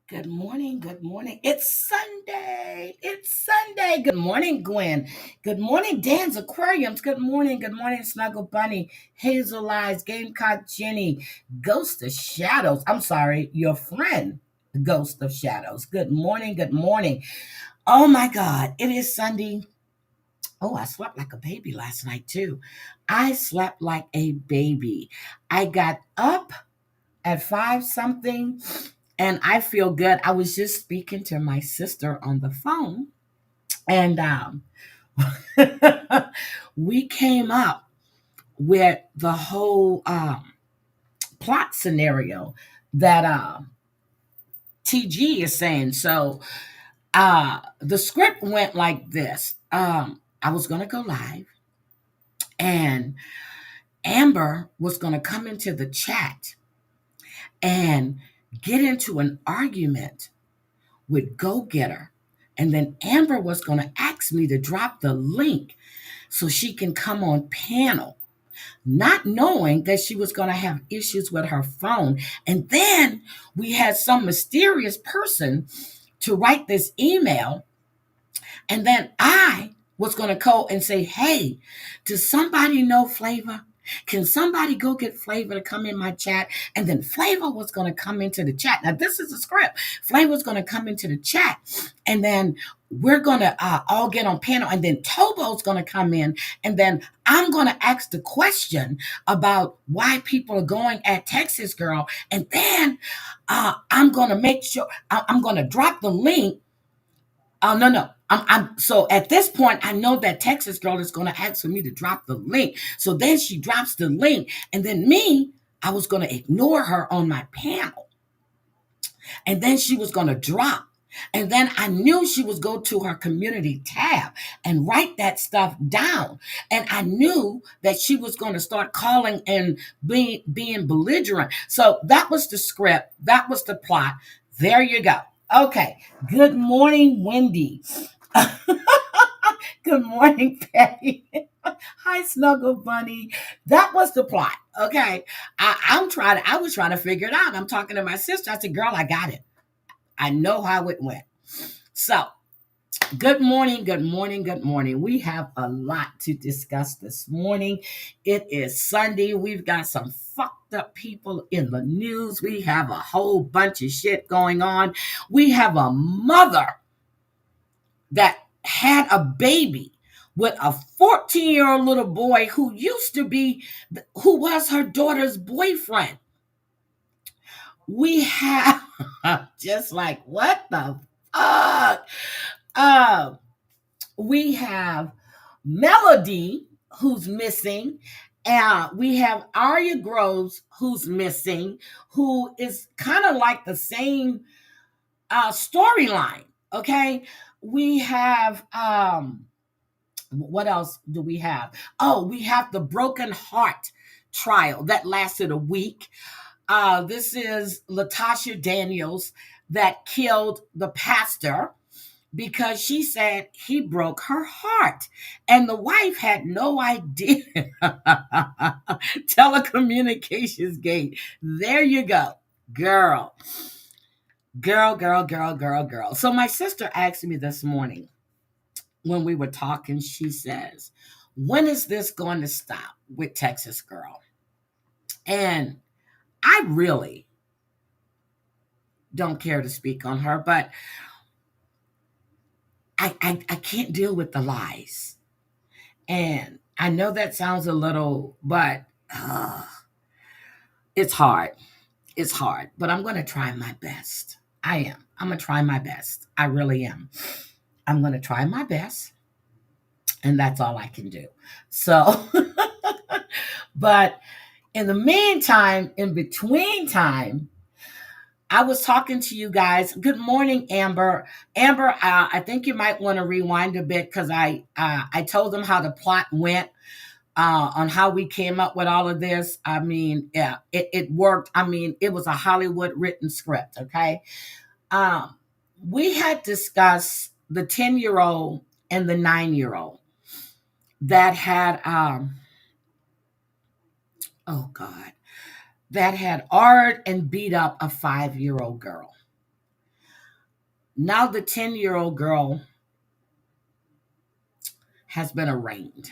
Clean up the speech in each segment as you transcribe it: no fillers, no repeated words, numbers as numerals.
Good morning. Good morning. It's Sunday. It's Sunday. Good morning, Gwen. Good morning, Dan's Aquariums. Good morning. Good morning, Snuggle Bunny, Hazel Eyes, Gamecock Jenny, Ghost of Shadows. I'm sorry, your friend, Ghost of Shadows. Good morning. Good morning. Oh my God. It is Sunday. Oh, I slept like a baby last night, too. I slept like a baby. I got up at five something and I feel good. I was just speaking to my sister on the phone, and we came up with the whole plot scenario that TG is saying. So the script went like this. I was going to go live, and Amber was going to come into the chat and get into an argument with Go Getter. And then Amber was going to ask me to drop the link so she can come on panel, not knowing that she was going to have issues with her phone. And then we had some mysterious person to write this email. And then I was going to call and say, hey, does somebody know Flavor? Can somebody go get Flavor to come in my chat? And then Flavor was going to come into the chat. Now, this is a script. Flavor's going to come into the chat. And then we're going to all get on panel. And then Tobo's going to come in. And then I'm going to ask the question about why people are going at Texas Girl. And then I'm going to make sure I'm going to drop the link. Oh no, no. I'm so at this point I know that Texas Girl is going to ask for me to drop the link. So then she drops the link, and then me, I was going to ignore her on my panel, and then she was going to drop, and then I knew she was go to her community tab and write that stuff down, and I knew that she was going to start calling and being belligerent. So that was the script. That was the plot. There you go. Okay. Good morning, Wendy. Good morning, Patty. Hi, Snuggle Bunny. That was the plot. Okay. I was trying to figure it out. I'm talking to my sister. I said, girl, I got it. I know how it went. So, good morning, good morning, good morning. We have a lot to discuss this morning. It is Sunday. We've got some fucked up people in the news. We have a whole bunch of shit going on. We have a mother that had a baby with a 14-year-old little boy who was her daughter's boyfriend. We have just like, what the fuck? Uh, we have Melody, who's missing. We have Arya Groves, who's missing, who is kind of like the same storyline. Okay. We have what else do we have? Oh, we have the Broken Heart trial that lasted a week. This is Latasha Daniels that killed the pastor because she said he broke her heart. And the wife had no idea. Telecommunications gate. There you go. Girl. Girl, girl, girl, girl, girl. So my sister asked me this morning when we were talking, she says, when is this going to stop with Texas Girl? And I really don't care to speak on her, but I can't deal with the lies. And I know that sounds a little, but it's hard. It's hard, but I'm going to try my best. I am. I'm going to try my best. I really am. I'm going to try my best. And that's all I can do. So, but in the meantime, in between time, I was talking to you guys. Good morning, Amber. Amber, I think you might want to rewind a bit because I told them how the plot went on how we came up with all of this. I mean, yeah, it worked. I mean, it was a Hollywood written script. Okay, um, we had discussed the 10-year-old and the 9-year-old that had oh God, that had art and beat up a 5-year-old girl. Now the 10-year-old girl has been arraigned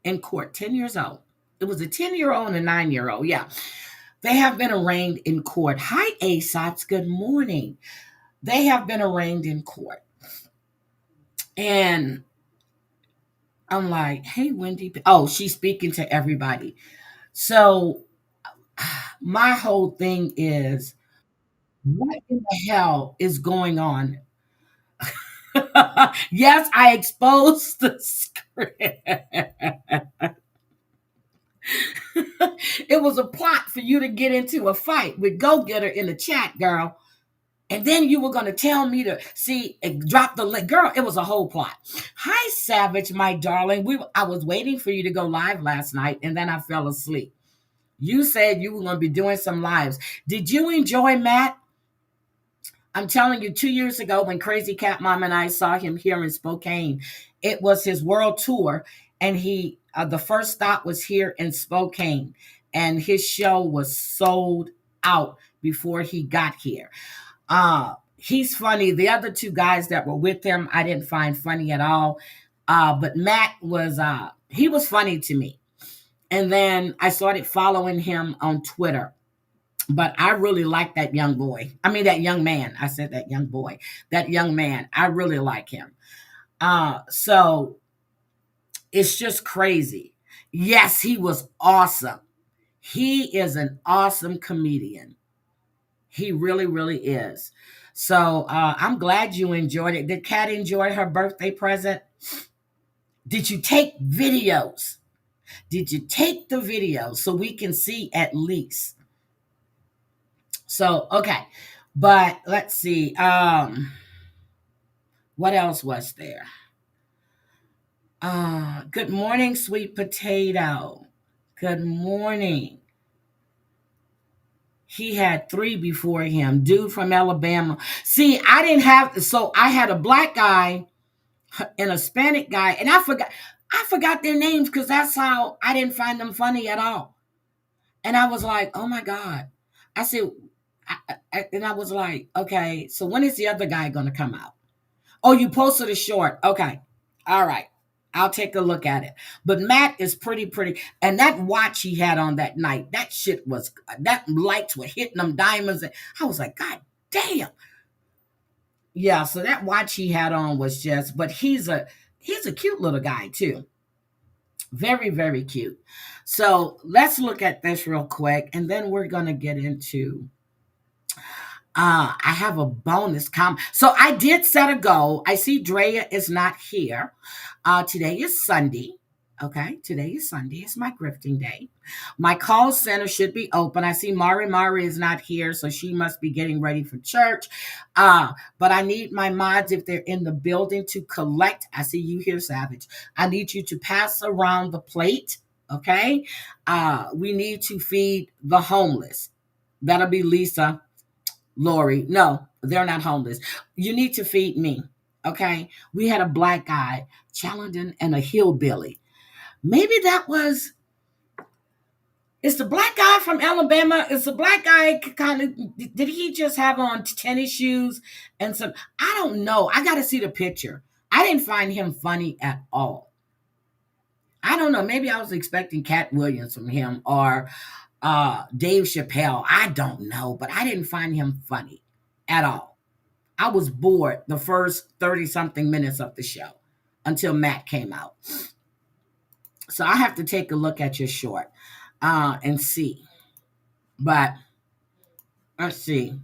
in court. 10 years old. It was a 10-year-old and a 9-year-old. Yeah. They have been arraigned in court. Hi, ASOPs. Good morning. They have been arraigned in court. And I'm like, hey, Wendy. Oh, she's speaking to everybody. So my whole thing is, what in the hell is going on? Yes, I exposed the script. It was a plot for you to get into a fight with Go Getter in the chat, girl. And then you were going to tell me to see drop the link. Girl, it was a whole plot. Hi, Savage, my darling. I was waiting for you to go live last night, and then I fell asleep. You said you were going to be doing some lives. Did you enjoy Matt? I'm telling you, 2 years ago when Crazy Cat Mom and I saw him here in Spokane, it was his world tour, and the first stop was here in Spokane, and his show was sold out before he got here. He's funny. The other two guys that were with him, I didn't find funny at all. But Matt he was funny to me. And then I started following him on Twitter. But I really like that young boy. I mean, that young man. I said that young boy. That young man. I really like him. So it's just crazy. Yes, he was awesome. He is an awesome comedian. He really, really is. So I'm glad you enjoyed it. Did Kat enjoy her birthday present? Did you take videos? Did you take the videos so we can see at least? So, okay. But let's see. What else was there? Good morning, sweet potato. Good morning. He had 3 before him. Dude from Alabama. See, I had a black guy and a Hispanic guy, and I forgot their names because that's how I didn't find them funny at all. And I was like, oh my God. I said, and I was like, okay, so when is the other guy going to come out? Oh, you posted a short. Okay. All right. I'll take a look at it. But Matt is pretty. And that watch he had on that night, that lights were hitting them diamonds. And I was like, God damn. Yeah, so that watch he had on was but he's a cute little guy too. Very, very cute. So let's look at this real quick, and then we're going to get into I have a bonus comment. So I did set a goal. I see Drea is not here. Today is Sunday. Okay, today is Sunday. It's my grifting day. My call center should be open. I see Mari is not here, so she must be getting ready for church. But I need my mods, if they're in the building, to collect. I see you here, Savage. I need you to pass around the plate. Okay, we need to feed the homeless. That'll be Lisa. Lori, no, they're not homeless. You need to feed me. Okay. We had a black guy challenging and a hillbilly. Maybe it's the black guy from Alabama. It's the black guy did he just have on tennis shoes and some, I don't know. I got to see the picture. I didn't find him funny at all. I don't know. Maybe I was expecting Cat Williams from him or Dave Chappelle. I don't know, but I didn't find him funny at all. I was bored the first 30 something minutes of the show until Matt came out. So I have to take a look at your short and see. But let's see.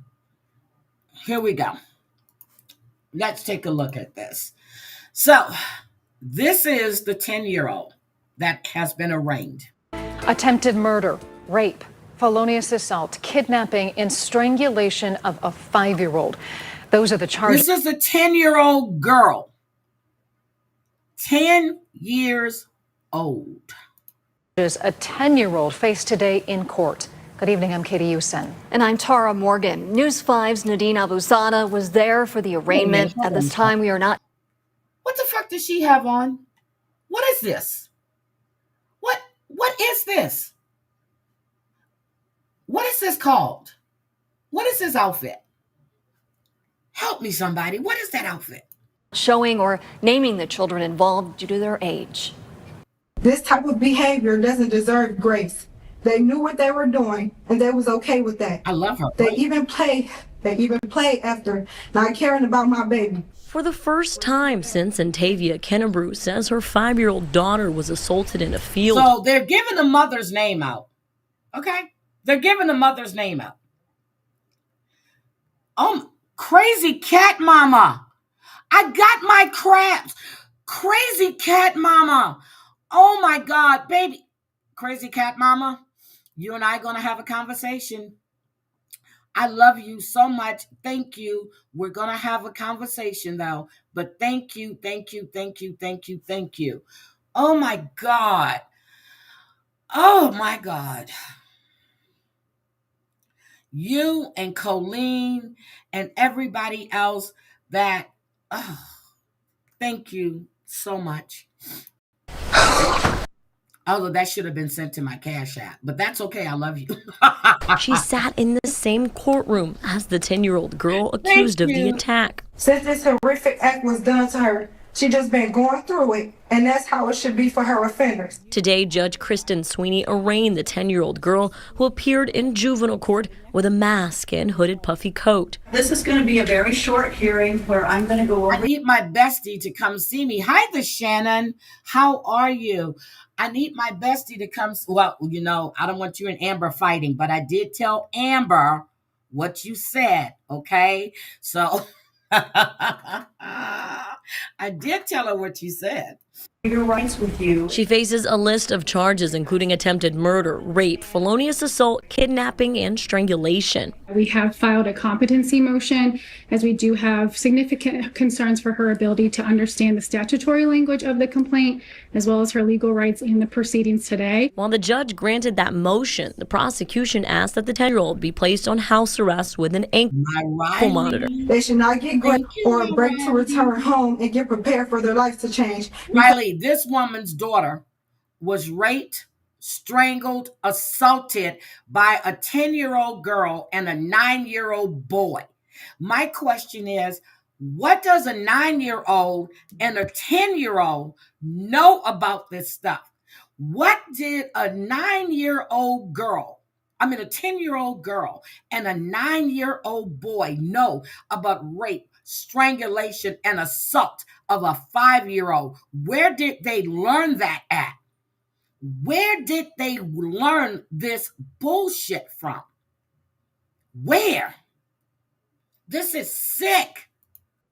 Here we go. Let's take a look at this. So this is the 10-year-old that has been arraigned. Attempted murder, rape, felonious assault, kidnapping, and strangulation of a 5-year-old. Those are the charges. This is a 10-year-old girl. 10 years old. A 10-year-old faced today in court. Good evening, I'm Katie Usen. And I'm Tara Morgan. News 5's Nadine Abusada was there for the arraignment. At this time, we are not. What the fuck does she have on? What is this? What is this? What is this called? What is this outfit? Help me, somebody. What is that outfit? Showing or naming the children involved due to their age. This type of behavior doesn't deserve grace. They knew what they were doing, and they was okay with that. I love her. They even play after not caring about my baby. For the first time since Antavia Kennebrew says her 5-year-old daughter was assaulted in a field. So they're giving the mother's name out. Okay? They're giving the mother's name out. Crazy cat mama. I got my crabs. Crazy cat mama. Oh my God, baby. Crazy cat mama, you and I are going to have a conversation. I love you so much. Thank you. We're going to have a conversation though. But thank you, thank you, thank you, thank you, thank you. Oh my God. Oh my God. You and Colleen and everybody else that, thank you so much. Although that should have been sent to my Cash App, but that's okay. I love you. She sat in the same courtroom as the 10-year-old girl accused of the attack. Since this horrific act was done to her, she just been going through it, and that's how it should be for her offenders. Today, Judge Kristen Sweeney arraigned the 10-year-old girl who appeared in juvenile court with a mask and hooded puffy coat. This is going to be a very short hearing where I'm going to go over. I need my bestie to come see me. Hi, the Shannon. How are you? I need my bestie to come. Well, you know, I don't want you and Amber fighting, but I did tell Amber what you said, okay? So I did tell her what you said. Your rights with you. She faces a list of charges including attempted murder, rape, felonious assault, kidnapping, and strangulation. We have filed a competency motion as we do have significant concerns for her ability to understand the statutory language of the complaint, as well as her legal rights in the proceedings today. While the judge granted that motion, the prosecution asked that the 10-year-old be placed on house arrest with an ankle monitor. They should not get grace or a break to return home and get prepared for their life to change. Riley, this woman's daughter was raped, strangled, assaulted by a 10-year-old girl and a 9-year-old boy. My question is, what does a 9-year-old and a 10-year-old know about this stuff? What did a 9-year-old girl, a 10-year-old girl and a 9-year-old boy know about rape, strangulation, and assault of a 5-year-old? Where did they learn that at? Where did they learn this bullshit from? Where? This is sick.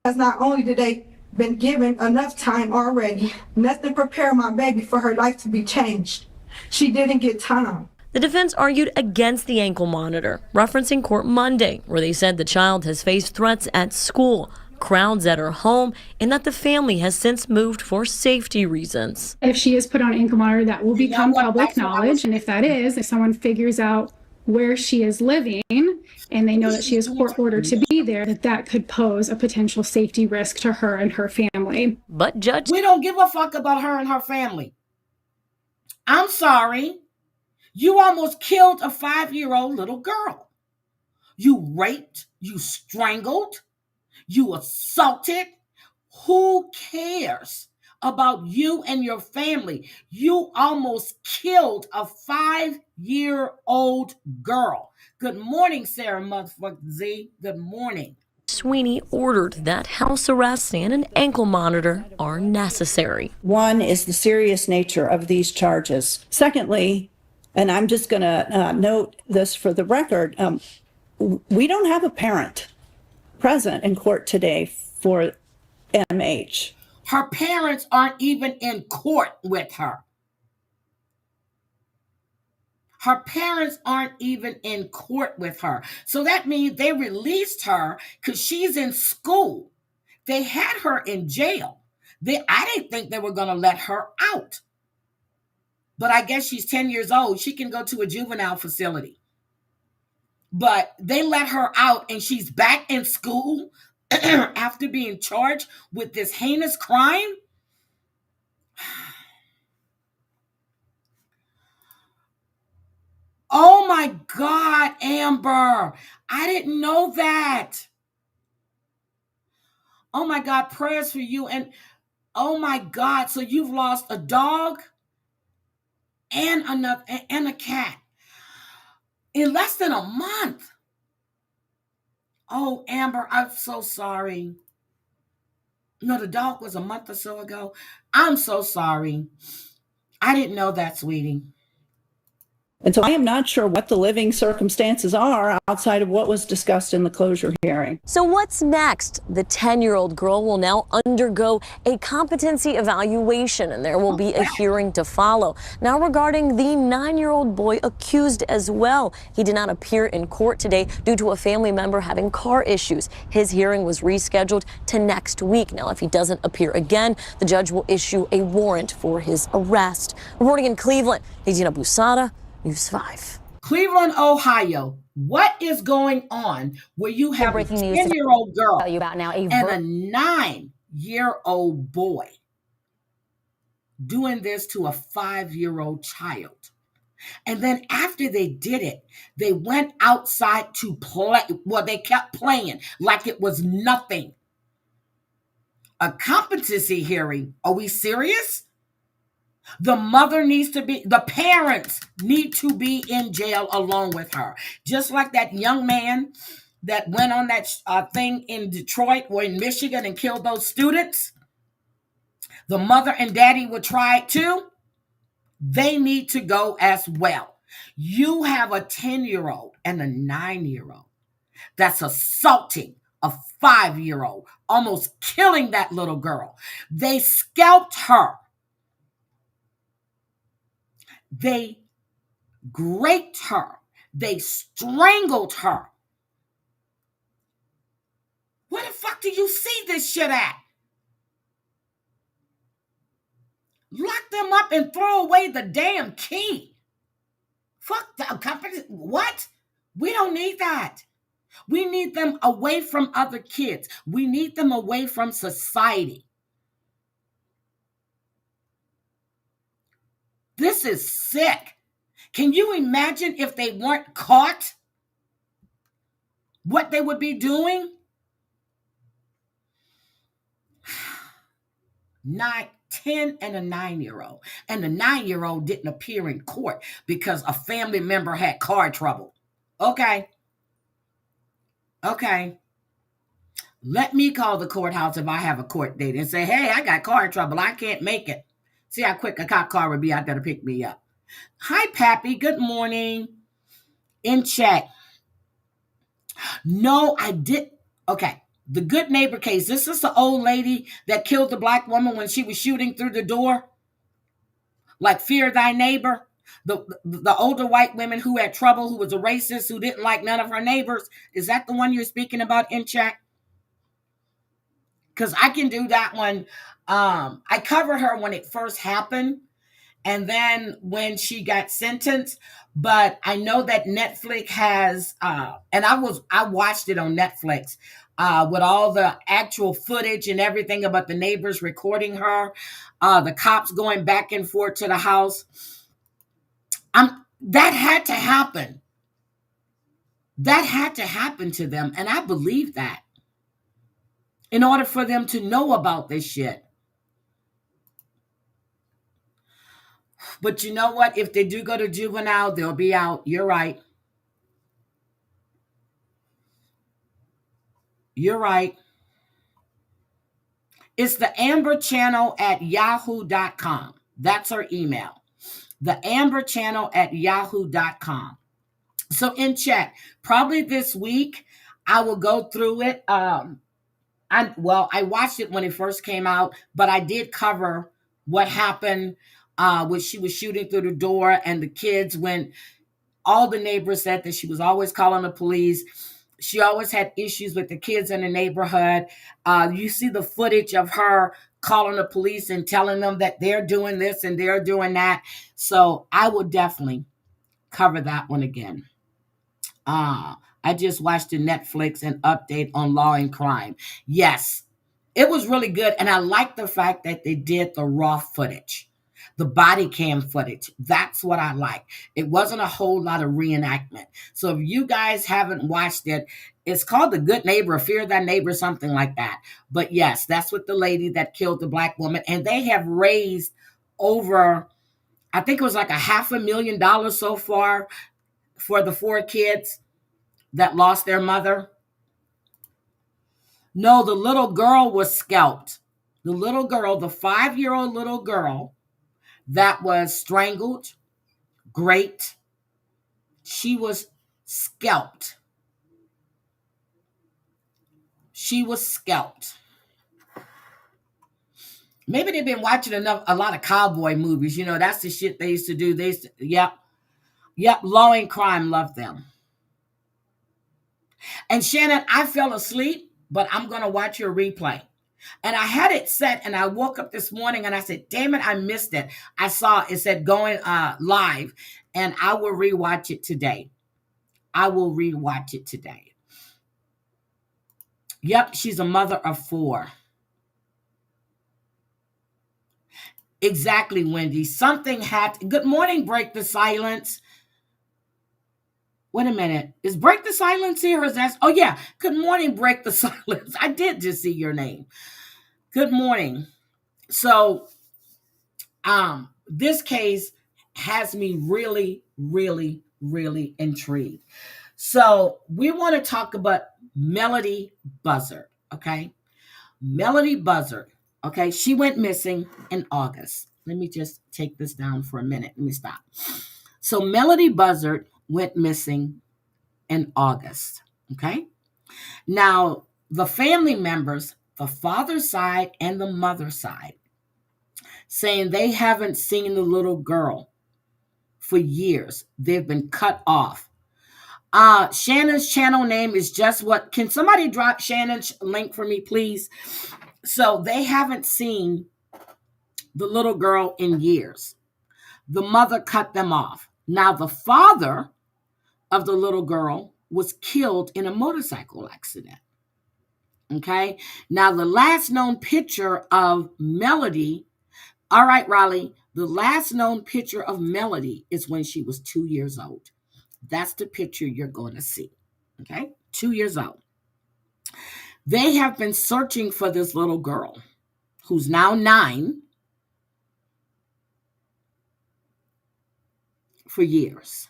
Because not only did they been given enough time already, nothing prepare my baby for her life to be changed. She didn't get time. The defense argued against the ankle monitor, referencing court Monday, where they said the child has faced threats at school, crowds at her home, and that the family has since moved for safety reasons. If she is put on ankle monitor, that will become public knowledge. And if that is, if someone figures out where she is living and they know that she is court ordered to be there, that could pose a potential safety risk to her and her family. But we don't give a fuck about her and her family. I'm sorry. You almost killed a 5-year-old little girl. You raped, you strangled, you assaulted. Who cares about you and your family? You almost killed a 5-year-old girl. Good morning, Sarah motherfucking Z. Good morning. Sweeney ordered that house arrest and an ankle monitor are necessary. One is the serious nature of these charges. Secondly, and I'm just going to note this for the record, we don't have a parent present in court today for MH. Her parents aren't even in court with her. Her parents aren't even in court with her. So that means they released her because she's in school. They had her in jail. I didn't think they were going to let her out. But I guess she's 10 years old. She can go to a juvenile facility. But they let her out and she's back in school after being charged with this heinous crime. Oh my God, Amber. I didn't know that. Oh my God, prayers for you. And oh my God, so you've lost a dog and a cat in less than a month. Oh, Amber, I'm so sorry. No, the dog was a month or so ago. I'm so sorry. I didn't know that, sweetie. And so I am not sure what the living circumstances are outside of what was discussed in the closure hearing. So what's next? The 10-year-old girl will now undergo a competency evaluation, and there will be a hearing to follow. Now regarding the 9-year-old boy accused as well. He did not appear in court today due to a family member having car issues. His hearing was rescheduled to next week. Now, if he doesn't appear again, the judge will issue a warrant for his arrest. Reporting in Cleveland, Nadine Abusada, News 5. Cleveland, Ohio. What is going on where you have a 10-year-old girl tell you about now, and a 9-year-old boy doing this to a 5-year-old child? And then after they did it, they went outside to play. Well, they kept playing like it was nothing. A competency hearing? Are we serious? The parents need to be in jail along with her. Just like that young man that went on that thing in Detroit or in Michigan and killed those students. The mother and daddy were tried too. They need to go as well. You have a 10-year-old and a 9-year-old that's assaulting a 5-year-old, almost killing that little girl. They scalped her. They raped her. They strangled her. Where the fuck do you see this shit at? Lock them up and throw away the damn key. Fuck the company. What? We don't need that. We need them away from other kids. We need them away from society. This is sick. Can you imagine if they weren't caught? What they would be doing? 10 and a 9-year-old. And the 9-year-old didn't appear in court because a family member had car trouble. Okay. Let me call the courthouse if I have a court date and say, hey, I got car trouble. I can't make it. See how quick a cop car would be out there to pick me up. Hi, Pappy. Good morning. In chat. No, I did. Okay. The Good Neighbor case. This is the old lady that killed the black woman when she was shooting through the door. Like Fear Thy Neighbor. The older white women who had trouble, who was a racist, who didn't like none of her neighbors. Is that the one you're speaking about, in chat? Because I can do that one. I covered her when it first happened. And then when she got sentenced, but I know that Netflix has, and I watched it on Netflix with all the actual footage and everything about the neighbors recording her, the cops going back and forth to the house. That had to happen. That had to happen to them, and I believe that in order for them to know about this shit. But you know what? If they do go to juvenile, they'll be out. You're right. You're right. It's the Amber Channel at yahoo.com. That's her email. The Amber Channel at yahoo.com. So in chat, probably this week, I will go through it. I watched it when it first came out, but I did cover what happened when she was shooting through the door and the kids, when all the neighbors said that she was always calling the police. She always had issues with the kids in the neighborhood. You see the footage of her calling the police and telling them that they're doing this and they're doing that. So I will definitely cover that one again. I just watched the Netflix and update on Law and Crime. Yes, it was really good. And I like the fact that they did the raw footage, the body cam footage. That's what I like. It wasn't a whole lot of reenactment. So if you guys haven't watched it, It's called The Good Neighbor, Fear Thy Neighbor, something like that. But yes, that's what the lady that killed the black woman. And they have raised over, I think it was like $500,000 so far for the 4 kids that lost their mother. No, the little girl was scalped. The little girl, the 5-year-old little girl that was strangled, raped, she was scalped. She was scalped. Maybe they've been watching a lot of cowboy movies. You know, that's the shit they used to do. Yep. Law and Crime loved them. And Shannon, I fell asleep, but I'm going to watch your replay. And I had it set, and I woke up this morning and I said, damn it, I missed it. I saw it said going live, and I will rewatch it today. Yep, she's a mother of 4. Exactly, Wendy. Something had. Good morning, Break the Silence. Wait a minute. Is Break the Silence here? Or is that? Oh, yeah. Good morning, Break the Silence. I did just see your name. Good morning. So, this case has me really, really, really intrigued. So, we want to talk about Melody Buzzard, okay? Melody Buzzard, okay? She went missing in August. Let me just take this down for a minute. Let me stop. So Melody Buzzard went missing in August, okay? Now, the family members, the father's side and the mother's side, saying they haven't seen the little girl for years. They've been cut off. Shannon's channel name is Just What. Can somebody drop Shannon's link for me, please? So they haven't seen the little girl in years. The mother cut them off. Now the father of the little girl was killed in a motorcycle accident. Okay. Now the last known picture of Melody. All right, Raleigh. The last known picture of Melody is when she was 2 years old. That's the picture you're going to see. Okay. 2 years old. They have been searching for this little girl who's now 9 for years.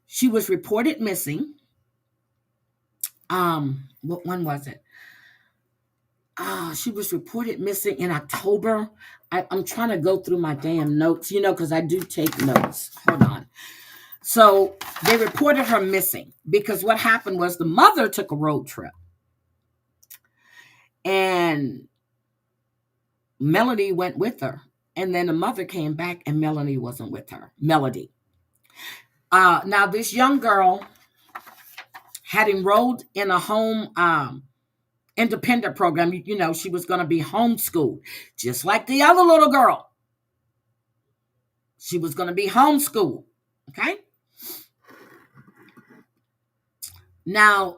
She was reported missing. When was it? She was reported missing in October. I'm trying to go through my damn notes, because I do take notes. Hold on. So they reported her missing because what happened was the mother took a road trip. And Melody went with her. And then the mother came back and Melody wasn't with her. Melody. Now, this young girl had enrolled in a home independent program. She was going to be homeschooled, just like the other little girl. She was going to be homeschooled. Okay? Now,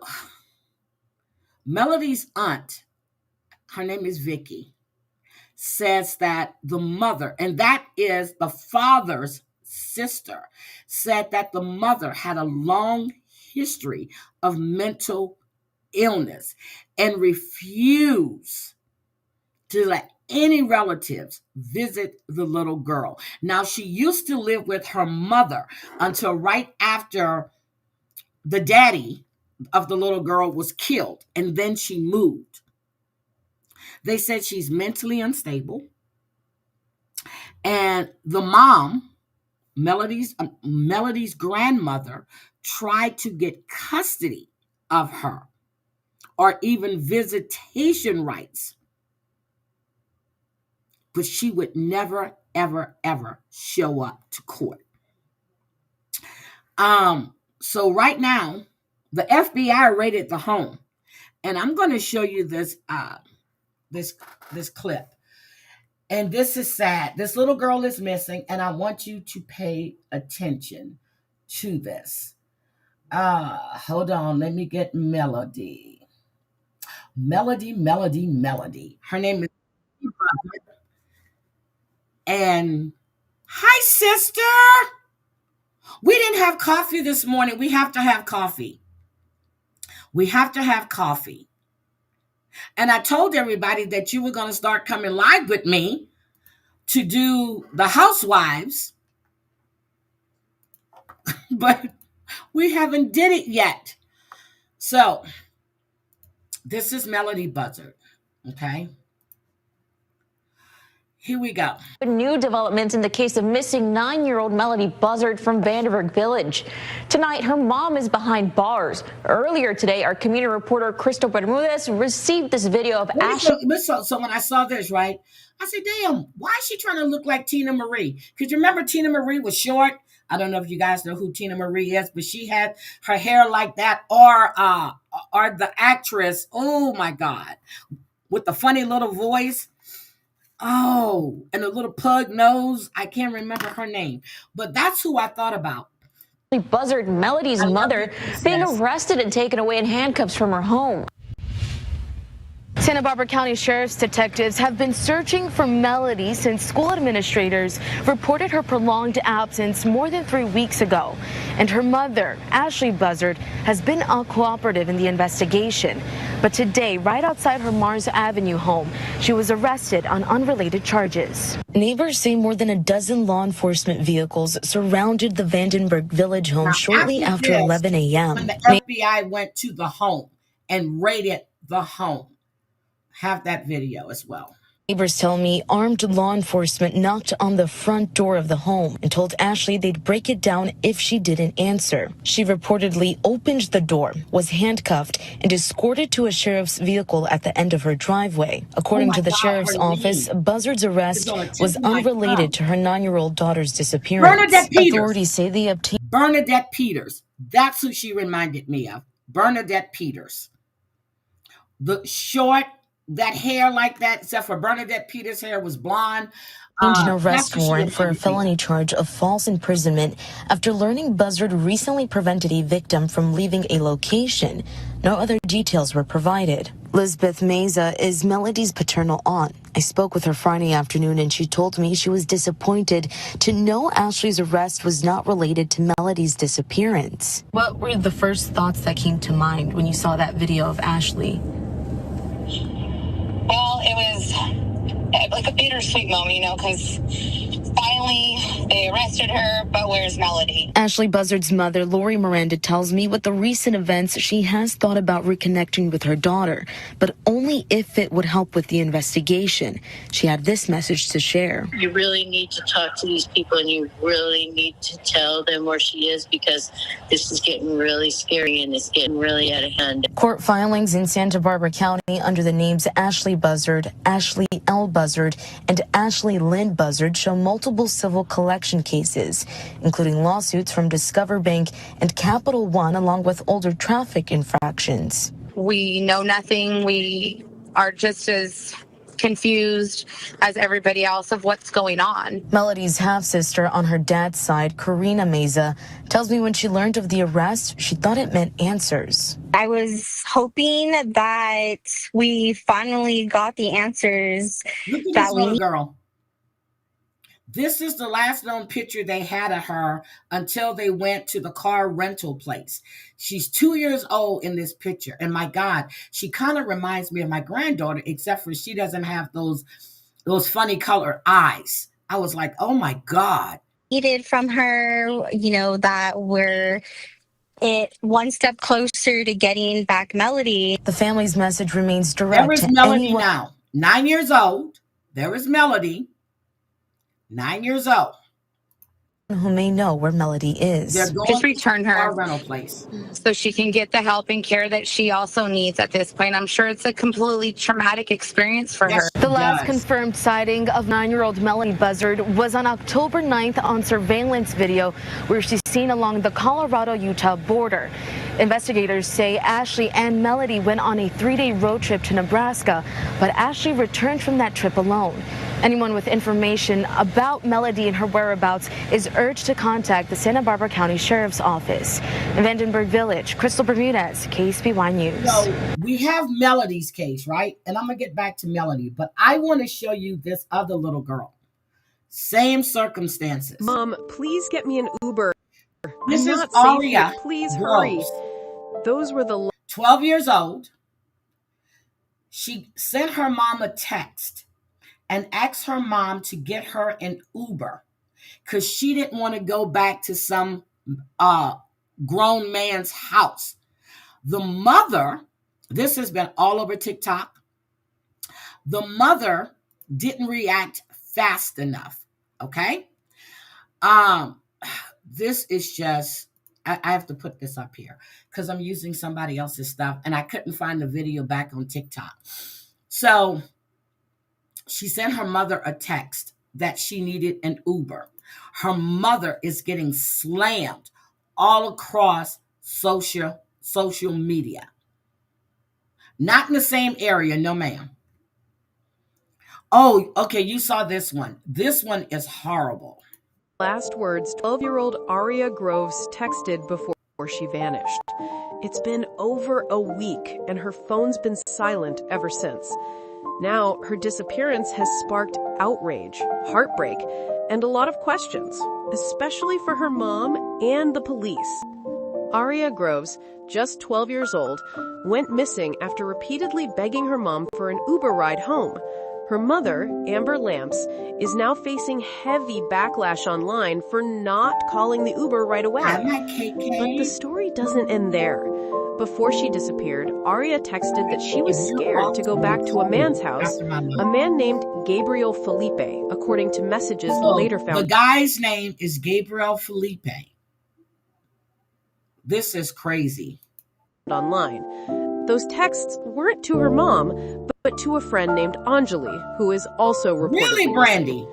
Melody's aunt, her name is Vicky, says that the mother, and that is the father's sister, said that the mother had a long history of mental illness and refused to let any relatives visit the little girl. Now, she used to live with her mother until right after the daddy of the little girl was killed, and then she moved. They said she's mentally unstable, and the mom, Melody's grandmother, tried to get custody of her or even visitation rights, but she would never, ever, ever show up to court. So right now, the FBI raided the home, and I'm going to show you this clip. And this is sad. This little girl is missing, and I want you to pay attention to this. Hold on. Let me get Melody. Melody. Her name is. And hi, sister. We didn't have coffee this morning. We have to have coffee. We have to have coffee. And I told everybody that you were going to start coming live with me to do the housewives, but we haven't did it yet. So this is Melody Buzzard. Okay. Here we go. New developments in the case of missing 9-year-old Melody Buzzard from Vandenberg Village. Tonight, her mom is behind bars. Earlier today, our community reporter Crystal Bermudez received this video of Ashley. So when I saw this, right, I said, damn, why is she trying to look like Tina Marie? Because you remember Tina Marie was short. I don't know if you guys know who Tina Marie is, but she had her hair like that, or the actress, oh my God, with the funny little voice. Oh, and a little pug nose. I can't remember her name, but that's who I thought about. Buzzard, Melody's mother, being arrested and taken away in handcuffs from her home. Santa Barbara County Sheriff's detectives have been searching for Melody since school administrators reported her prolonged absence more than 3 weeks ago. And her mother, Ashley Buzzard, has been uncooperative in the investigation. But today, right outside her Mars Avenue home, she was arrested on unrelated charges. Neighbors say more than a dozen law enforcement vehicles surrounded the Vandenberg Village home shortly after 11 a.m. When the FBI went to the home and raided the home. Have that video as well. Neighbors tell me armed law enforcement knocked on the front door of the home and told Ashley they'd break it down if she didn't answer. She reportedly opened the door, was handcuffed, and escorted to a sheriff's vehicle at the end of her driveway. According to the sheriff's office, Buzzard's arrest was unrelated to her 9-year-old daughter's disappearance. Bernadette Peters. Authorities say they obtained Bernadette Peters. That's who she reminded me of. Bernadette Peters. The short, that hair like that, except for Bernadette Peters' hair was blonde. an arrest warrant for a felony charge of false imprisonment after learning Buzzard recently prevented a victim from leaving a location. No other details were provided. Lisbeth Meza is Melody's paternal aunt. I spoke with her Friday afternoon and she told me she was disappointed to know Ashley's arrest was not related to Melody's disappearance. What were the first thoughts that came to mind when you saw that video of Ashley? Well, it was like a bittersweet moment, you know, because finally they arrested her, but where's Melody? Ashley Buzzard's mother, Lori Miranda, tells me with the recent events, she has thought about reconnecting with her daughter, but only if it would help with the investigation. She had this message to share. You really need to talk to these people and you really need to tell them where she is because this is getting really scary and it's getting really out of hand. Court filings in Santa Barbara County under the names Ashley Buzzard, Ashley L. Buzzard, and Ashley Lynn Buzzard show multiple civil collection cases, including lawsuits from Discover Bank and Capital One, along with older traffic infractions. We know nothing. We are just as confused as everybody else of what's going on. Melody's half-sister on her dad's side, Karina Meza, tells me when she learned of the arrest, she thought it meant answers. I was hoping that we finally got the answers that we need. Girl. This is the last known picture they had of her until they went to the car rental place. She's 2 years old in this picture. And my God, she kind of reminds me of my granddaughter, except for she doesn't have those funny colored eyes. I was like, oh my God. Needed from her, you know, that we're one step closer to getting back Melody. The family's message remains direct. There is Melody now, 9 years old. There is Melody. 9 years old. Who may know where Melody is. Just return her our rental place so she can get the help and care that she also needs at this point. I'm sure it's a completely traumatic experience for her. The last confirmed sighting of 9-year-old Melody Buzzard was on October 9th on surveillance video where she's seen along the Colorado-Utah border. Investigators say Ashley and Melody went on a 3-day road trip to Nebraska, but Ashley returned from that trip alone. Anyone with information about Melody and her whereabouts is urged to contact the Santa Barbara County Sheriff's Office. In Vandenberg Village, Crystal Bermudez, KSBY News. So we have Melody's case, right? And I'm going to get back to Melody, but I want to show you this other little girl. Same circumstances. Mom, please get me an Uber. This I'm is not safe Aria. here. Please hurry. Those were the 12 years old. She sent her mom a text and asked her mom to get her an Uber because she didn't want to go back to some grown man's house. The mother, this has been all over TikTok, the mother didn't react fast enough, okay? This is just, I have to put this up here because I'm using somebody else's stuff and I couldn't find the video back on TikTok. So she sent her mother a text that she needed an Uber. Her mother is getting slammed all across social media. Not in the same area, no ma'am. Oh, okay, you saw this one. This one is horrible. Last words 12-year-old Aria Groves texted before she vanished. It's been over a week and her phone's been silent ever since. Now, her disappearance has sparked outrage, heartbreak, and a lot of questions, especially for her mom and the police. Aria Groves, just 12 years old, went missing after repeatedly begging her mom for an Uber ride home. Her mother, Amber Lamps, is now facing heavy backlash online for not calling the Uber right away. But the story doesn't end there. Before she disappeared, Aria texted that she was scared to go back to a man's house, a man named Gabriel Felipe, according to messages later found. The guy's name is Gabriel Felipe. This is crazy. Online. Those texts weren't to her mom, but to a friend named Anjali, who is also reportedly Really, Brandy?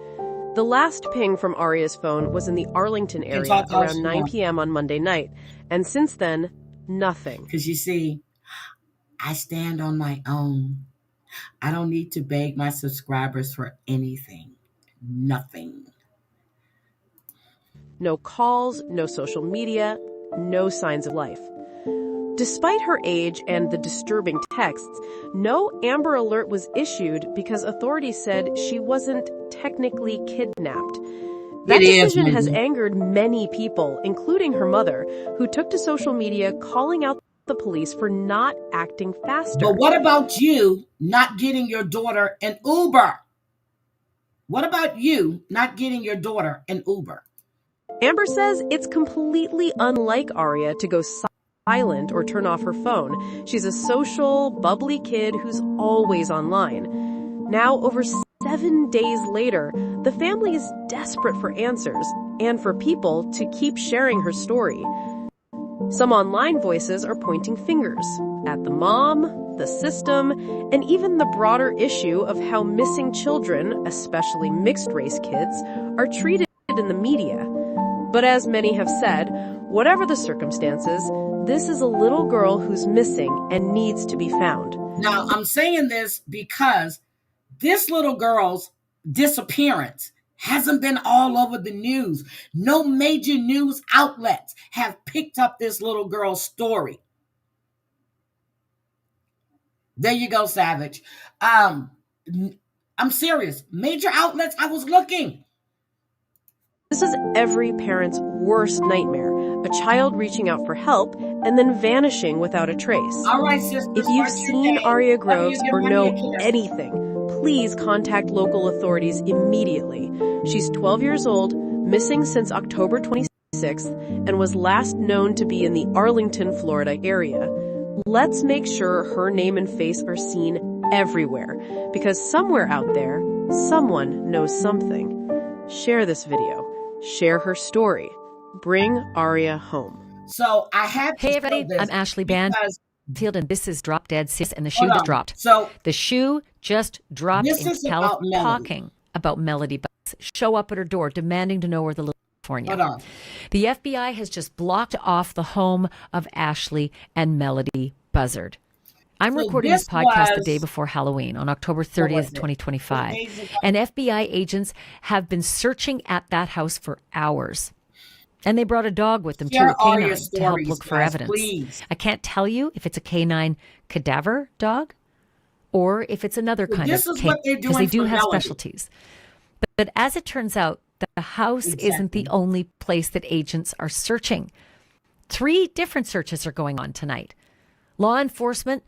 The last ping from Aria's phone was in the Arlington area around 9 p.m. on Monday night, and since then, nothing. Because you see, I stand on my own. I don't need to beg my subscribers for anything. Nothing. No calls, no social media, no signs of life. Despite her age and the disturbing texts, no Amber Alert was issued because authorities said she wasn't technically kidnapped. That decision has angered many people, including her mother, who took to social media calling out the police for not acting faster. But what about you not getting your daughter an Uber? What about you not getting your daughter an Uber? Amber says it's completely unlike Aria to go silent or turn off her phone. She's a social, bubbly kid who's always online. Now, over 7 days later, the family is desperate for answers and for people to keep sharing her story. Some online voices are pointing fingers at the mom, the system, and even the broader issue of how missing children, especially mixed-race kids, are treated in the media. But as many have said, whatever the circumstances, this is a little girl who's missing and needs to be found. Now, I'm saying this because this little girl's disappearance hasn't been all over the news. No major news outlets have picked up this little girl's story. There you go, Savage. I'm serious. Major outlets, I was looking. This is every parent's worst nightmare, a child reaching out for help and then vanishing without a trace. All right, sisters. If you've seen Aria Groves or know anything, please contact local authorities immediately. She's 12 years old, missing since October 26th, and was last known to be in the Arlington, Florida area. Let's make sure her name and face are seen everywhere, because somewhere out there, someone knows something. Share this video. Share her story. Bring Aria home. So I have to Hey everybody, I'm Ashley Banfield and this is Drop Dead Serious, and the shoe just dropped. So the shoe just dropped in California, talking about Melody Buzzard. Show up at her door demanding to know where the little California. Hold on. The FBI has just blocked off the home of Ashley and Melody Buzzard. I'm recording this podcast the day before Halloween on October 30th, 2025. And FBI agents have been searching at that house for hours. And they brought a dog with them, too, a canine, to help look for evidence. Please. I can't tell you if it's a canine cadaver dog or if it's another kind of canine, because they do have specialties. But as it turns out, the house isn't the only place that agents are searching. 3 different searches are going on tonight. Law enforcement,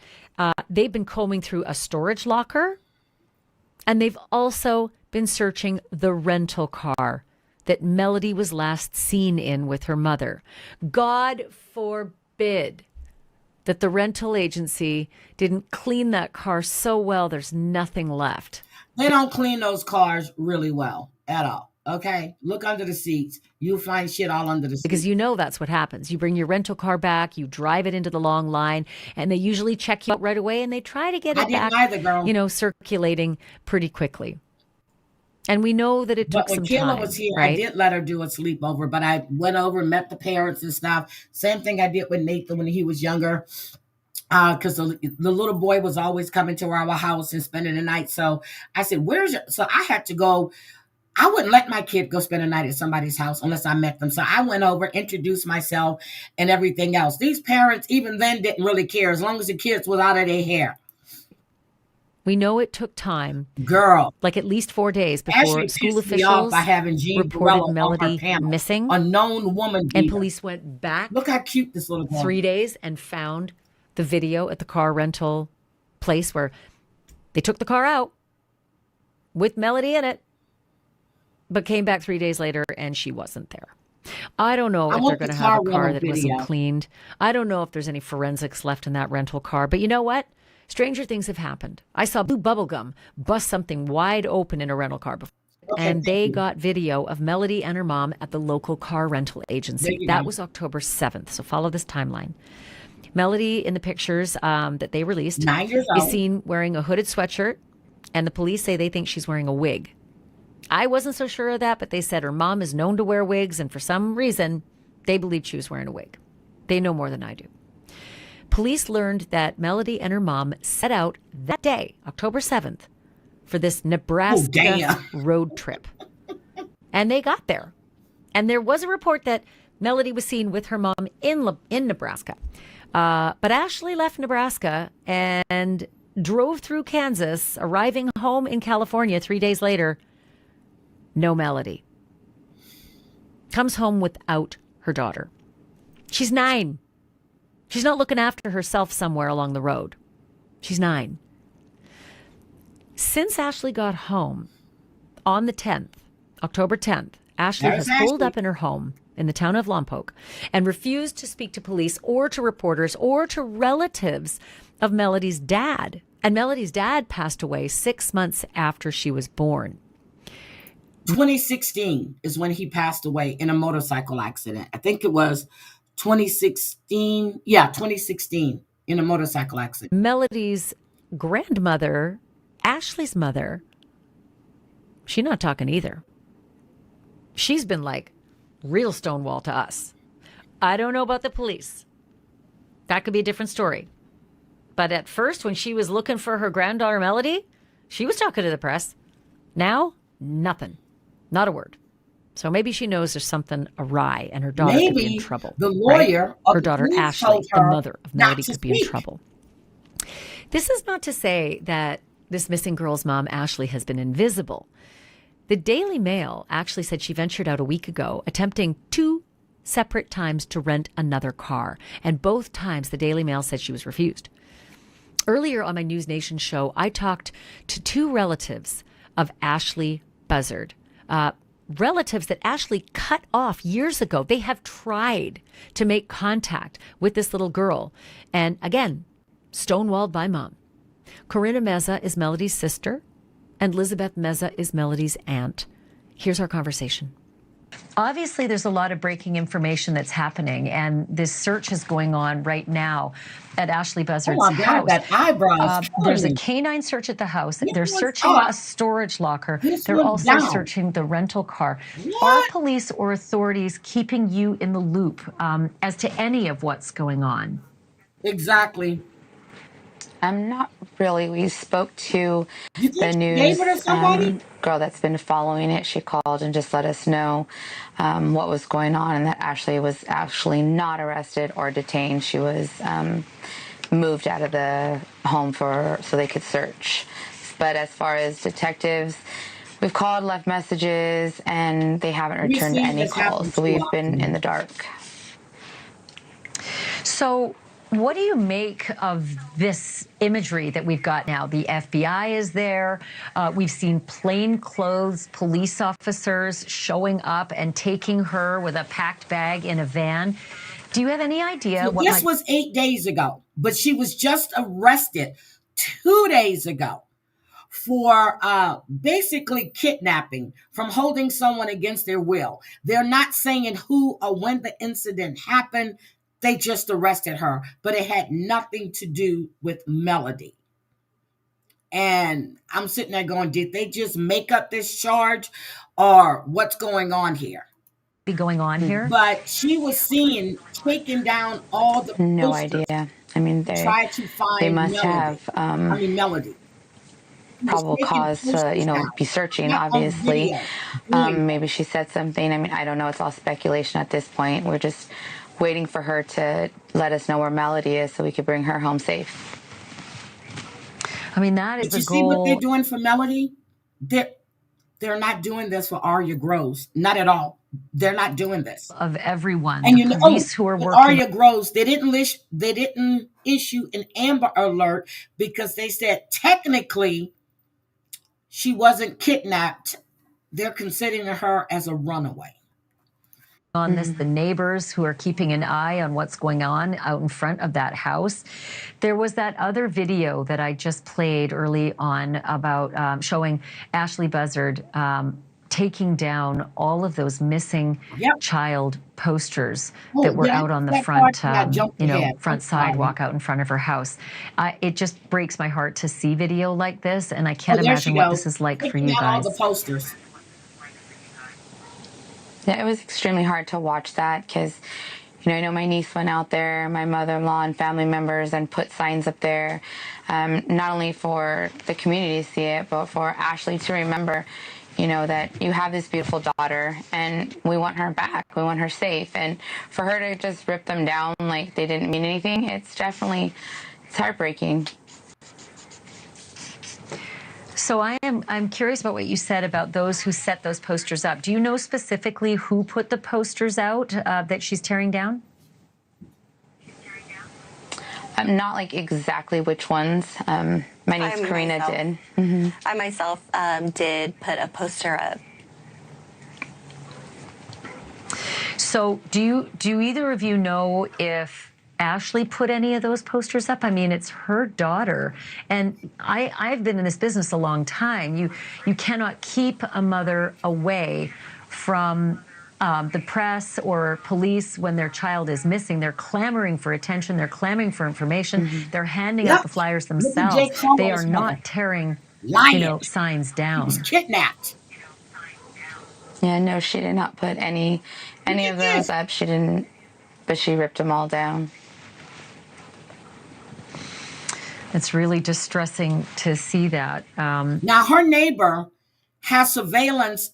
they've been combing through a storage locker, and they've also been searching the rental car that Melody was last seen in with her mother. God forbid that the rental agency didn't clean that car so well there's nothing left. They don't clean those cars really well at all. Okay, look under the seats. You'll find shit all under the seats. Because you know that's what happens. You bring your rental car back, you drive it into the long line, and they usually check you out right away, and they try to get it back, circulating pretty quickly. And we know that it took some time. When Kayla was here, right? I did let her do a sleepover, but I went over and met the parents and stuff. Same thing I did with Nathan when he was younger. Because the little boy was always coming to our house and spending the night. So I said, so I had to go. I wouldn't let my kid go spend a night at somebody's house unless I met them. So I went over, introduced myself and everything else. These parents, even then, didn't really care as long as the kids was out of their hair. We know it took time. Girl. Like at least 4 days before Ashley school pissed me off officials by having Jean reported Burrell Melody on her panel. missing. A known woman. And police went back. Look how cute this little girl. 3 days and found the video at the car rental place where they took the car out with Melody in it, but came back 3 days later and she wasn't there. I don't know if they're going to have a car that wasn't cleaned. I don't know if there's any forensics left in that rental car. But you know what? Stranger things have happened. I saw Blue Bubblegum bust something wide open in a rental car before. And they got video of Melody and her mom at the local car rental agency. That was October 7th. So follow this timeline. Melody, in the pictures that they released, 9 years is old, seen wearing a hooded sweatshirt, and the police say they think she's wearing a wig. I wasn't so sure of that, but they said her mom is known to wear wigs, and for some reason, they believed she was wearing a wig. They know more than I do. Police learned that Melody and her mom set out that day, October 7th, for this Nebraska road trip. And they got there. And there was a report that Melody was seen with her mom in Nebraska. But Ashley left Nebraska and drove through Kansas, arriving home in California 3 days later. No Melody. Comes home without her daughter. She's 9. She's not looking after herself somewhere along the road. She's 9. Since Ashley got home on the 10th, October 10th, Ashley has pulled up in her home in the town of Lompoc and refused to speak to police or to reporters or to relatives of Melody's dad. And Melody's dad passed away 6 months after she was born. 2016 is when he passed away in a motorcycle accident. I think it was 2016. Yeah, 2016 in a motorcycle accident. Melody's grandmother, Ashley's mother, she's not talking either. She's been like real Stonewall to us. I don't know about the police. That could be a different story. But at first, when she was looking for her granddaughter Melody, she was talking to the press. Now, nothing. Not a word. So maybe she knows there's something awry and her daughter could be in trouble. The lawyer, right? Her daughter Ashley, the mother of Melody, could be in trouble. This is not to say that this missing girl's mom, Ashley, has been invisible. The Daily Mail actually said she ventured out a week ago, attempting 2 separate times to rent another car. And both times the Daily Mail said she was refused. Earlier on my News Nation show, I talked to 2 relatives of Ashley Buzzard. Relatives that Ashley cut off years ago. They have tried to make contact with this little girl. And again, stonewalled by mom. Corinna Meza is Melody's sister, and Elizabeth Meza is Melody's aunt. Here's our conversation. Obviously, there's a lot of breaking information that's happening, and this search is going on right now at Ashley Buzzard's house. That eyebrows. There's a canine search at the house. They're searching a storage locker. They're also searching the rental car. Are police or authorities keeping you in the loop as to any of what's going on? Exactly. Not really. We spoke to the news girl that's been following it. She called and just let us know what was going on and that Ashley was actually not arrested or detained. She was moved out of the home so they could search. But as far as detectives, we've called, left messages, and they haven't returned any calls. So we've been in the dark. So What do you make of this imagery that we've got now? The FBI is there. We've seen plainclothes police officers showing up and taking her with a packed bag in a van. Do you have any idea what this was 8 days ago, but she was just arrested 2 days ago for basically kidnapping, from holding someone against their will. They're not saying who or when the incident happened. They just arrested her, but it had nothing to do with Melody. And I'm sitting there going, did they just make up this charge, or what's going on here? Going on here? But she was seen taking down all the No posters. idea. I mean, Try to find they must Melody. have probable cause to, be searching, obviously. Maybe she said something. I mean, I don't know. It's all speculation at this point. We're just waiting for her to let us know where Melody is so we could bring her home safe. I mean, that is the goal. Did you see what they're doing for Melody? They're not doing this for Aria Groves. Not at all. They're not doing this. Of everyone. And the police who are working. Aria Groves, they didn't issue an Amber Alert because they said technically she wasn't kidnapped. They're considering her as a runaway. On this, the neighbors who are keeping an eye on what's going on out in front of that house. There was that other video that I just played early on about showing Ashley Buzzard taking down all of those missing child posters that were out on the front, front sidewalk out in front of her house. It just breaks my heart to see video like this, and I can't imagine what this is like for you guys. All the posters. Yeah, it was extremely hard to watch that because, I know my niece went out there, my mother-in-law and family members, and put signs up there, not only for the community to see it, but for Ashley to remember, that you have this beautiful daughter and we want her back. We want her safe. And for her to just rip them down like they didn't mean anything, it's heartbreaking. So I'm curious about what you said about those who set those posters up. Do you know specifically who put the posters out that she's tearing down? Not like exactly which ones. My niece Karina did. Mm-hmm. I myself did put a poster up. So do either of you know if Ashley put any of those posters up? I mean, it's her daughter. And I've been in this business a long time. You cannot keep a mother away from the press or police when their child is missing. They're clamoring for attention. They're clamoring for information. Mm-hmm. They're handing out the flyers themselves. They are not tearing, signs down. She was kidnapped. Yeah, no, she did not put any of those up. She didn't, but she ripped them all down. It's really distressing to see that. Now, her neighbor has surveillance.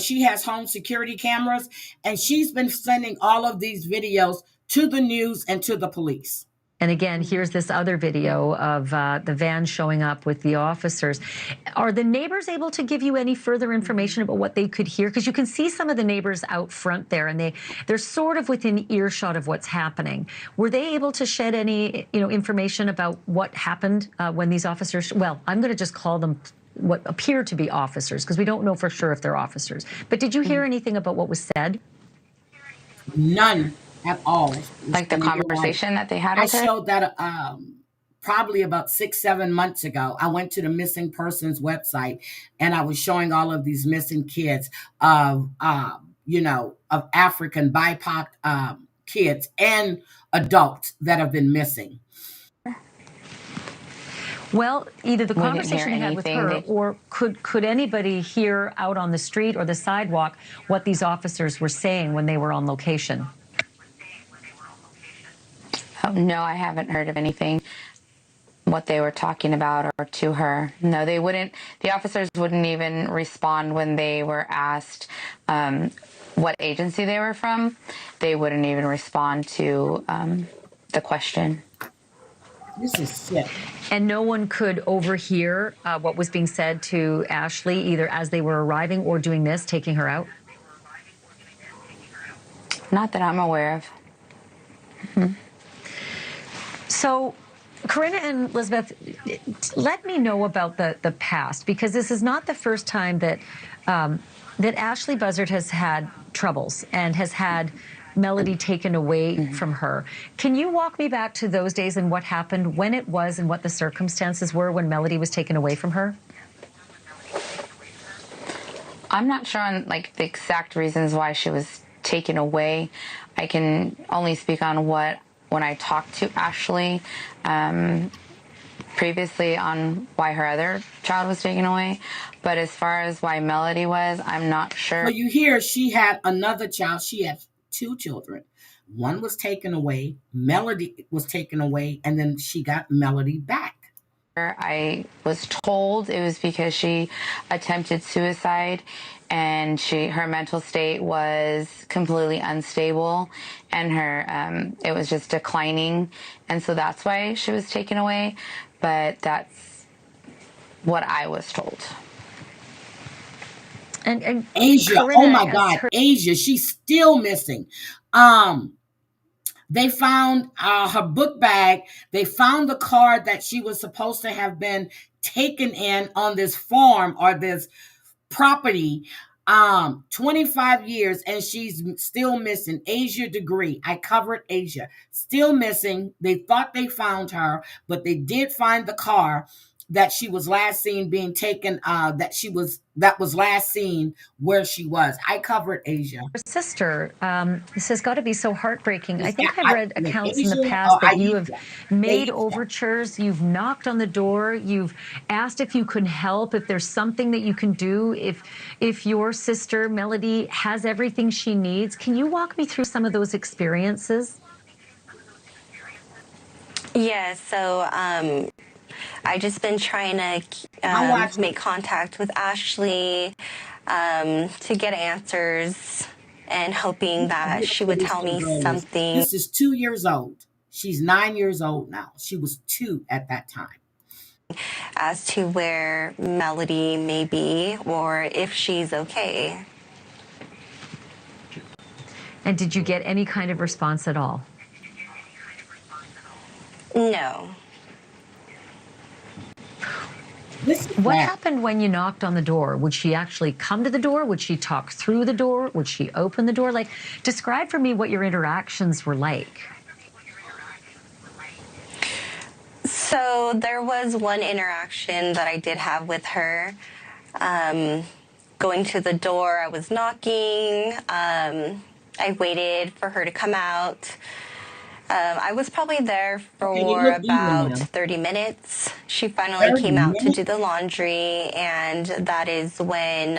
She has home security cameras, and she's been sending all of these videos to the news and to the police. And again, here's this other video of the van showing up with the officers. Are the neighbors able to give you any further information about what they could hear? Because you can see some of the neighbors out front there, and they're sort of within earshot of what's happening. Were they able to shed any information about what happened when these officers, well, I'm going to just call them what appear to be officers, because we don't know for sure if they're officers. But did you hear anything about what was said? None. At all. Like the conversation that they had with her? I showed that probably about 6-7 months ago. I went to the missing persons website, and I was showing all of these missing kids of African BIPOC kids and adults that have been missing. Well, either the conversation you had with her, or could anybody hear out on the street or the sidewalk what these officers were saying when they were on location? Oh, no, I haven't heard of anything, what they were talking about or to her. No, they wouldn't. The officers wouldn't even respond when they were asked what agency they were from. They wouldn't even respond to the question. This is sick. And no one could overhear what was being said to Ashley, either as they were arriving or doing this, taking her out? Not that I'm aware of. Mm-hmm. So, Corinna and Elizabeth, let me know about the past, because this is not the first time that that Ashley Buzzard has had troubles and has had Melody taken away from her. Can you walk me back to those days and what happened, when it was, and what the circumstances were when Melody was taken away from her? I'm not sure on like the exact reasons why she was taken away. I can only speak on when I talked to Ashley previously on why her other child was taken away. But as far as why Melody was, I'm not sure. So you hear she had another child. She had 2 children. One was taken away. Melody was taken away, and then she got Melody back. I was told it was because she attempted suicide and her mental state was completely unstable and it was just declining, and so that's why she was taken away. But that's what I was told. And Asia, Corinna, oh my God, Asia, she's still missing. They found her book bag. They found the car that she was supposed to have been taken in on this farm or this property. 25 years, and she's still missing. Asia Degree. I covered Asia. Still missing. They thought they found her, but they did find the car that she was last seen being taken, that was last seen where she was. I covered Asia. Her sister, this has got to be so heartbreaking. I think I've read accounts in Asia, the past that you have made Asia. overtures, you've knocked on the door, you've asked if you can help, if there's something that you can do, if your sister, Melody, has everything she needs. Can you walk me through some of those experiences? Yeah, so I just been trying to make contact with Ashley to get answers and hoping that she would tell me something. This is 2 years old. She's 9 years old now. She was 2 at that time. As to where Melody may be or if she's okay. And did you get any kind of response at all? No. What happened when you knocked on the door? Would she actually come to the door? Would she talk through the door? Would she open the door? Like, describe for me what your interactions were like. So there was one interaction that I did have with her. Going to the door, I was knocking. I waited for her to come out. I was probably there for about 30 minutes. She finally came out to do the laundry, and that is when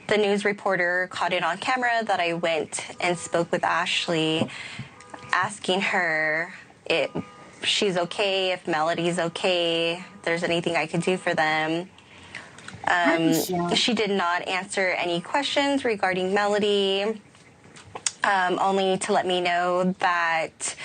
the news reporter caught it on camera that I went and spoke with Ashley, asking her if she's okay, if Melody's okay, if there's anything I could do for them. She did not answer any questions regarding Melody. Only to let me know that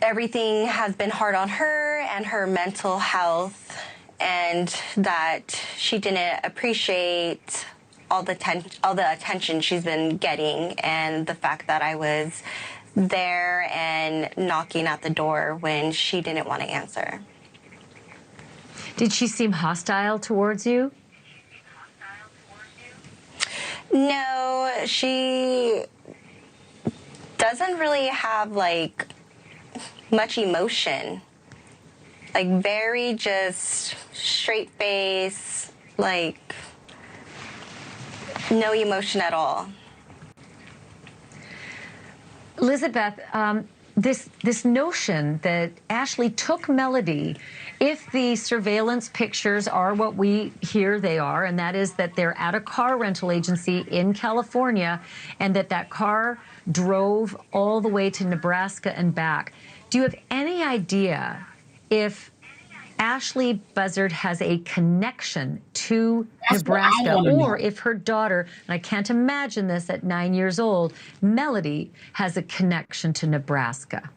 everything has been hard on her and her mental health, and that she didn't appreciate all the attention she's been getting, and the fact that I was there and knocking at the door when she didn't want to answer. Did she seem hostile towards you? No, she doesn't really have like much emotion. Like very just straight face, like no emotion at all. Elizabeth, this notion that Ashley took Melody, if the surveillance pictures are what we hear they are, and that is that they're at a car rental agency in California, and that car drove all the way to Nebraska and back. Do you have any idea if Ashley Buzzard has a connection to Nebraska, or if her daughter, and I can't imagine this at 9 years old, Melody, has a connection to Nebraska?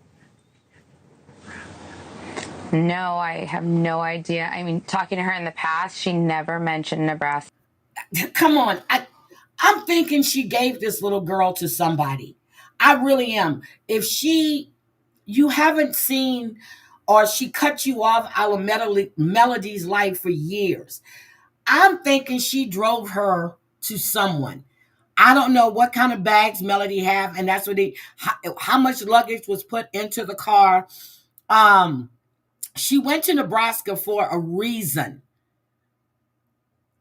No, I have no idea. I mean, talking to her in the past, she never mentioned Nebraska. Come on. I'm thinking she gave this little girl to somebody. I really am. If she you haven't seen, or she cut you off out of Melody's life for years. I'm thinking she drove her to someone. I don't know what kind of bags Melody have, and that's what how much luggage was put into the car. She went to Nebraska for a reason.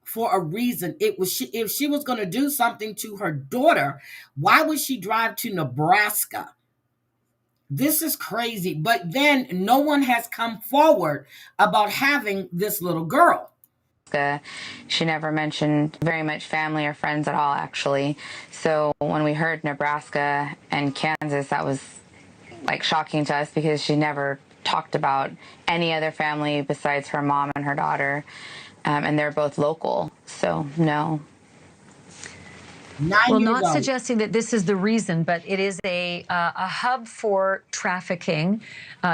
For a reason. If she was going to do something to her daughter, why would she drive to Nebraska? This is crazy. But then no one has come forward about having this little girl. She never mentioned very much family or friends at all, actually. So when we heard Nebraska and Kansas, that was like shocking to us because she never talked about any other family besides her mom and her daughter. And they're both local, so no. Well, not suggesting that this is the reason, but it is a hub for trafficking,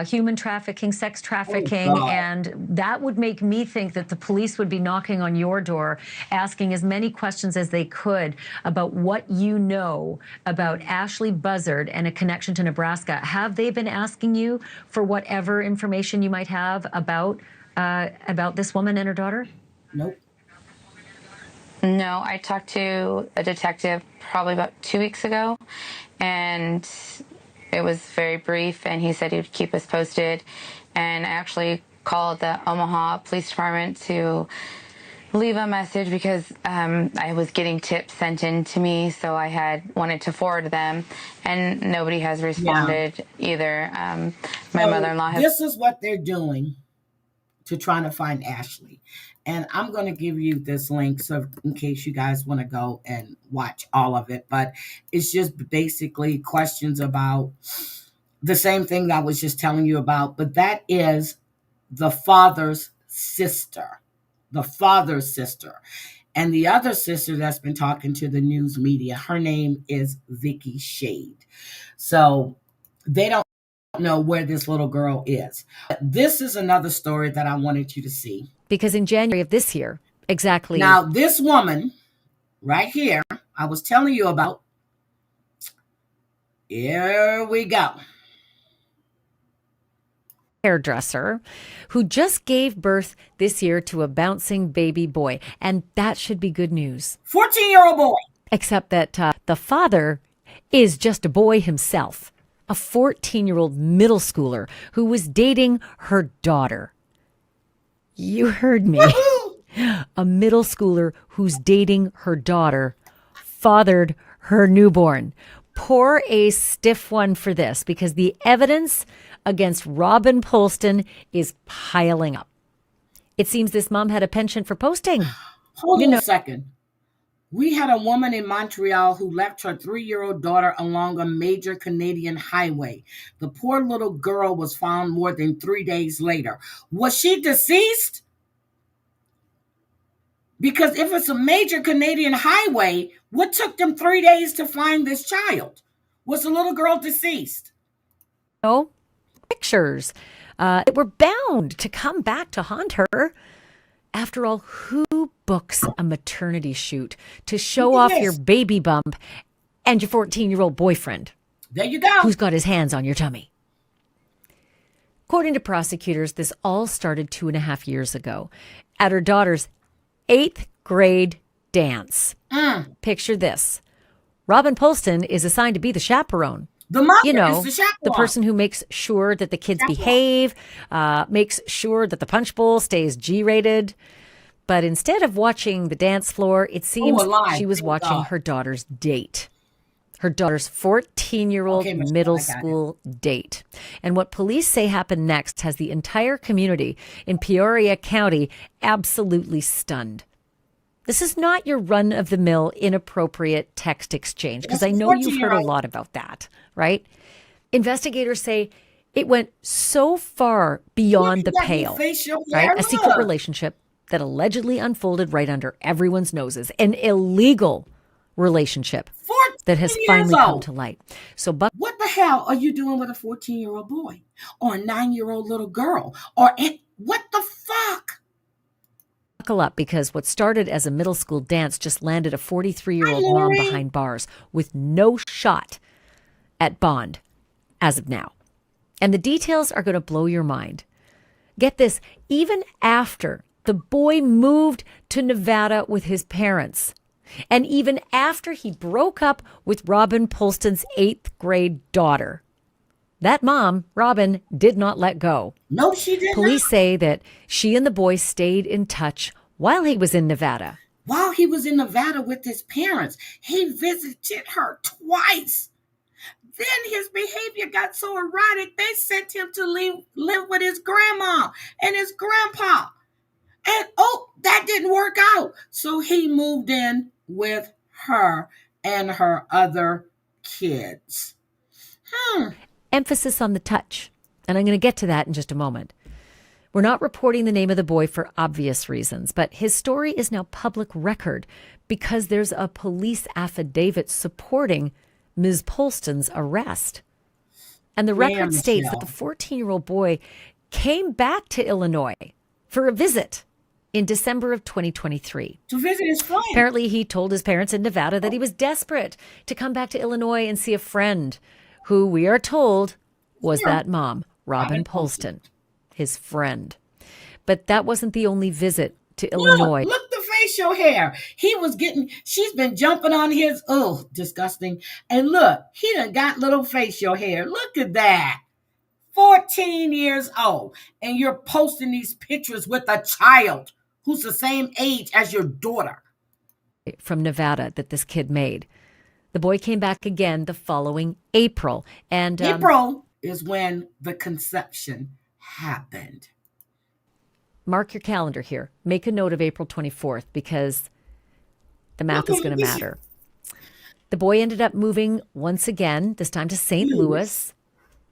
human trafficking, sex trafficking, and that would make me think that the police would be knocking on your door, asking as many questions as they could about what you know about Ashley Buzzard and a connection to Nebraska. Have they been asking you for whatever information you might have about this woman and her daughter? Nope. No, I talked to a detective probably about 2 weeks ago, and it was very brief, and he said he would keep us posted. And I actually called the Omaha Police Department to leave a message because I was getting tips sent in to me, so I had wanted to forward them, and nobody has responded either. My mother-in-law has... This is what they're doing to try to find Ashley. And I'm going to give you this link so in case you guys want to go and watch all of it. But it's just basically questions about the same thing I was just telling you about. But that is the father's sister. The father's sister. And the other sister that's been talking to the news media, her name is Vicky Shade. So they don't know where this little girl is. This is another story that I wanted you to see. Because in January of this year, exactly. Now, this woman right here, I was telling you about. Here we go. Hairdresser who just gave birth this year to a bouncing baby boy. And that should be good news. 14-year-old boy. Except that the father is just a boy himself. A 14-year-old middle schooler who was dating her daughter. You heard me. A middle schooler who's dating her daughter fathered her newborn. Pour a stiff one for this because the evidence against Robin Polston is piling up. It seems this mom had a penchant for posting. Hold on a second. We had a woman in Montreal who left her 3-year-old daughter along a major Canadian highway. The poor little girl was found more than 3 days later. Was she deceased? Because if it's a major Canadian highway, what took them 3 days to find this child? Was the little girl deceased? No, pictures that were bound to come back to haunt her. After all, who books a maternity shoot to show off your baby bump and your 14-year-old boyfriend? There you go. Who's got his hands on your tummy? According to prosecutors, this all started 2.5 years ago at her daughter's 8th grade dance. Picture this. Robin Polston is assigned to be the chaperone. The mother you know, is the chaperone. The person who makes sure that the kids behave, makes sure that the punch bowl stays G-rated. But instead of watching the dance floor, it seems she was watching her daughter's date. Her daughter's 14-year-old middle school date. And what police say happened next has the entire community in Peoria County absolutely stunned. This is not your run-of-the-mill inappropriate text exchange, because I know you've heard a lot about that, right? Investigators say it went so far beyond the pale, right? A secret relationship that allegedly unfolded right under everyone's noses, an illegal relationship that has finally come to light. So, what the hell are you doing with a 14-year-old boy or a 9-year-old little girl? Or what the fuck? Buckle up, because what started as a middle school dance just landed a 43-year-old mom behind bars with no shot at bond as of now. And the details are going to blow your mind. Get this, even after the boy moved to Nevada with his parents, and even after he broke up with Robin Polston's 8th grade daughter, that mom, Robin, did not let go. No, she didn't. Police say that she and the boy stayed in touch while he was in Nevada. While he was in Nevada with his parents, he visited her twice. Then his behavior got so erratic, they sent him to live with his grandma and his grandpa. And that didn't work out. So he moved in with her and her other kids. Emphasis on the touch. And I'm going to get to that in just a moment. We're not reporting the name of the boy for obvious reasons, but his story is now public record because there's a police affidavit supporting Ms. Polston's arrest. And the record states that the 14-year-old boy came back to Illinois for a visit in December of 2023. To visit his friend. Apparently, he told his parents in Nevada that he was desperate to come back to Illinois and see a friend who we are told was that mom, Robin Polston, his friend. But that wasn't the only visit to Illinois. Look the facial hair. She's been jumping on his, disgusting. And look, he done got little facial hair. Look at that. 14 years old. And you're posting these pictures with a child who's the same age as your daughter. From Nevada that this kid made. The boy came back again the following April. And April is when the conception happened. Mark your calendar here. Make a note of April 24th because the math is going to matter. The boy ended up moving once again, this time to St. Louis.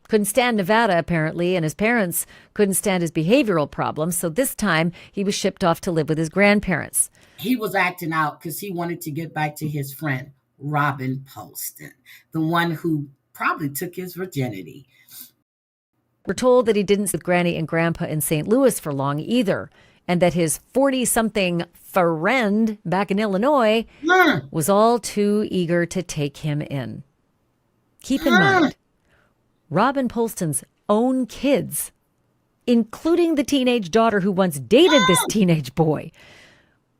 Couldn't stand Nevada, apparently, and his parents couldn't stand his behavioral problems. So this time he was shipped off to live with his grandparents. He was acting out because he wanted to get back to his friend, Robin Polston, the one who probably took his virginity. We're told that he didn't see Granny and Grandpa in St. Louis for long either, and that his 40-something friend back in Illinois was all too eager to take him in. Keep in mind, Robin Polston's own kids, including the teenage daughter who once dated this teenage boy,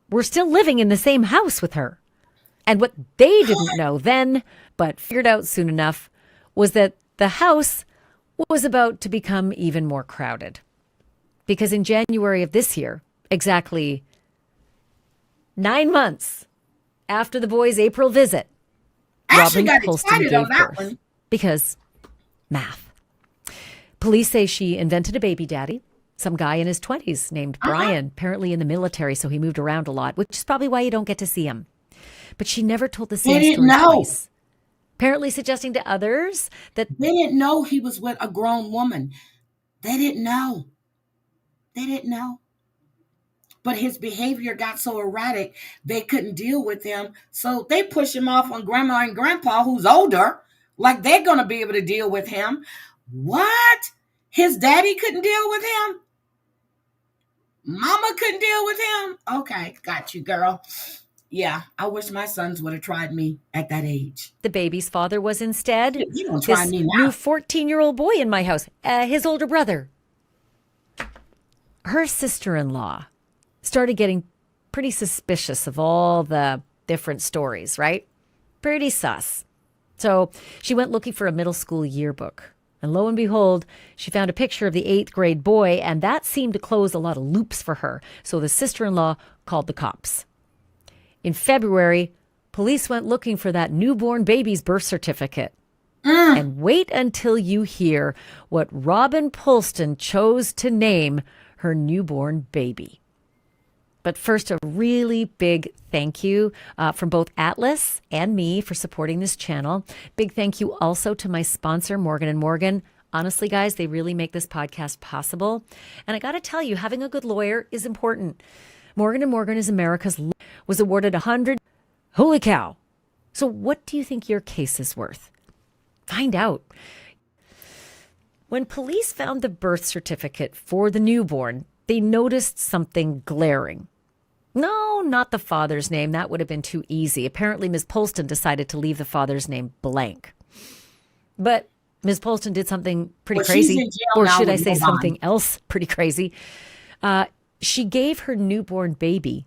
were still living in the same house with her. And what they didn't know then, but figured out soon enough, was that the house was about to become even more crowded. Because in January of this year, exactly 9 months after the boy's April visit, Robin Polston gave birth. Because math. Police say she invented a baby daddy, some guy in his 20s named Brian, apparently in the military, so he moved around a lot, which is probably why you don't get to see him. But she never told the same story twice. Apparently suggesting to others that they didn't know he was with a grown woman. They didn't know. But his behavior got so erratic, they couldn't deal with him. So they push him off on Grandma and Grandpa, who's older, like they're going to be able to deal with him. What? His daddy couldn't deal with him? Mama couldn't deal with him? Okay, got you, girl. Yeah, I wish my sons would have tried me at that age. The baby's father was instead you don't try this me now. new 14-year-old boy in my house, his older brother. Her sister-in-law started getting pretty suspicious of all the different stories, right? Pretty sus. So she went looking for a middle school yearbook. And lo and behold, she found a picture of the 8th grade boy, and that seemed to close a lot of loops for her. So the sister-in-law called the cops. In February, police went looking for that newborn baby's birth certificate. And wait until you hear what Robin Polston chose to name her newborn baby. But first, a really big thank you from both Atlas and me for supporting this channel. Big thank you also to my sponsor, Morgan & Morgan. Honestly, guys, they really make this podcast possible. And I got to tell you, having a good lawyer is important. Morgan & Morgan is America's was awarded 100. Holy cow. So what do you think your case is worth? Find out. When police found the birth certificate for the newborn, they noticed something glaring. No, not the father's name. That would have been too easy. Apparently, Ms. Polston decided to leave the father's name blank. But Ms. Polston did something pretty Well, she's crazy, in jail or now should I with say no something bond. else pretty crazy? She gave her newborn baby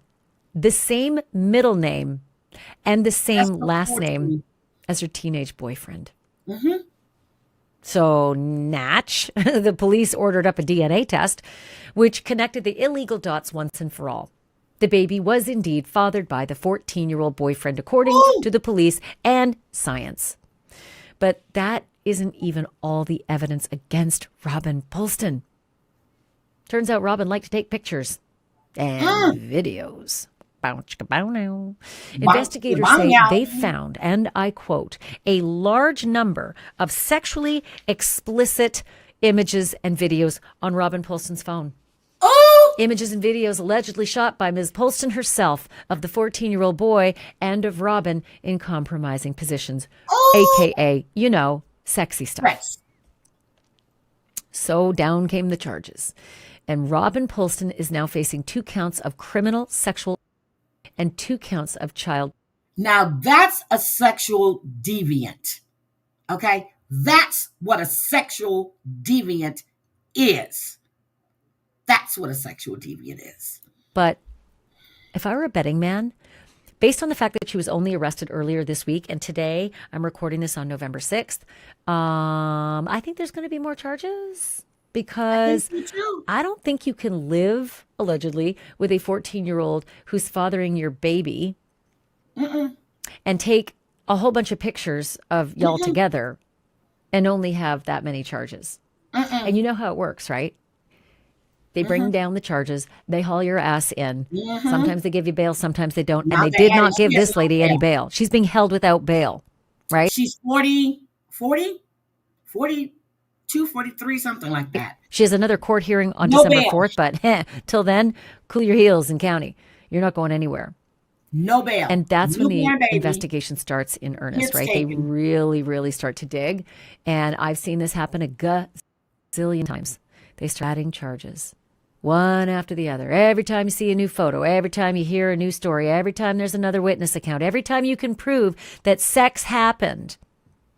the same middle name and the same last name as her teenage boyfriend. Mm-hmm. So, Natch, the police ordered up a DNA test, which connected the illegal dots once and for all. The baby was indeed fathered by the 14-year-old boyfriend, according to the police and science. But that isn't even all the evidence against Robin Polston. Turns out Robin liked to take pictures and videos. Investigators say they found, and I quote, a large number of sexually explicit images and videos on Robin Polston's phone. Images and videos allegedly shot by Ms. Polston herself of the 14-year-old boy and of Robin in compromising positions, a.k.a., you know, sexy stuff. Right. So down came the charges. And Robin Polston is now facing 2 counts of criminal sexual and 2 counts of child. Now that's a sexual deviant. Okay? That's what a sexual deviant is. That's what a sexual deviant is. But if I were a betting man, based on the fact that she was only arrested earlier this week, and today I'm recording this on November 6th, I think there's going to be more charges. Because I don't think you can live, allegedly, with a 14-year-old who's fathering your baby and take a whole bunch of pictures of y'all together and only have that many charges. And you know how it works, right? They bring down the charges. They haul your ass in. Sometimes they give you bail. Sometimes they don't. And they did not give this lady any bail. She's being held without bail, right? She's 42, 43, something like that. She has another court hearing on December 4th, but till then, cool your heels in county. You're not going anywhere. No bail. And that's when the baby. investigation starts in earnest, right? They really, really start to dig. And I've seen this happen a gazillion times. They start adding charges, one after the other. Every time you see a new photo, every time you hear a new story, every time there's another witness account, every time you can prove that sex happened,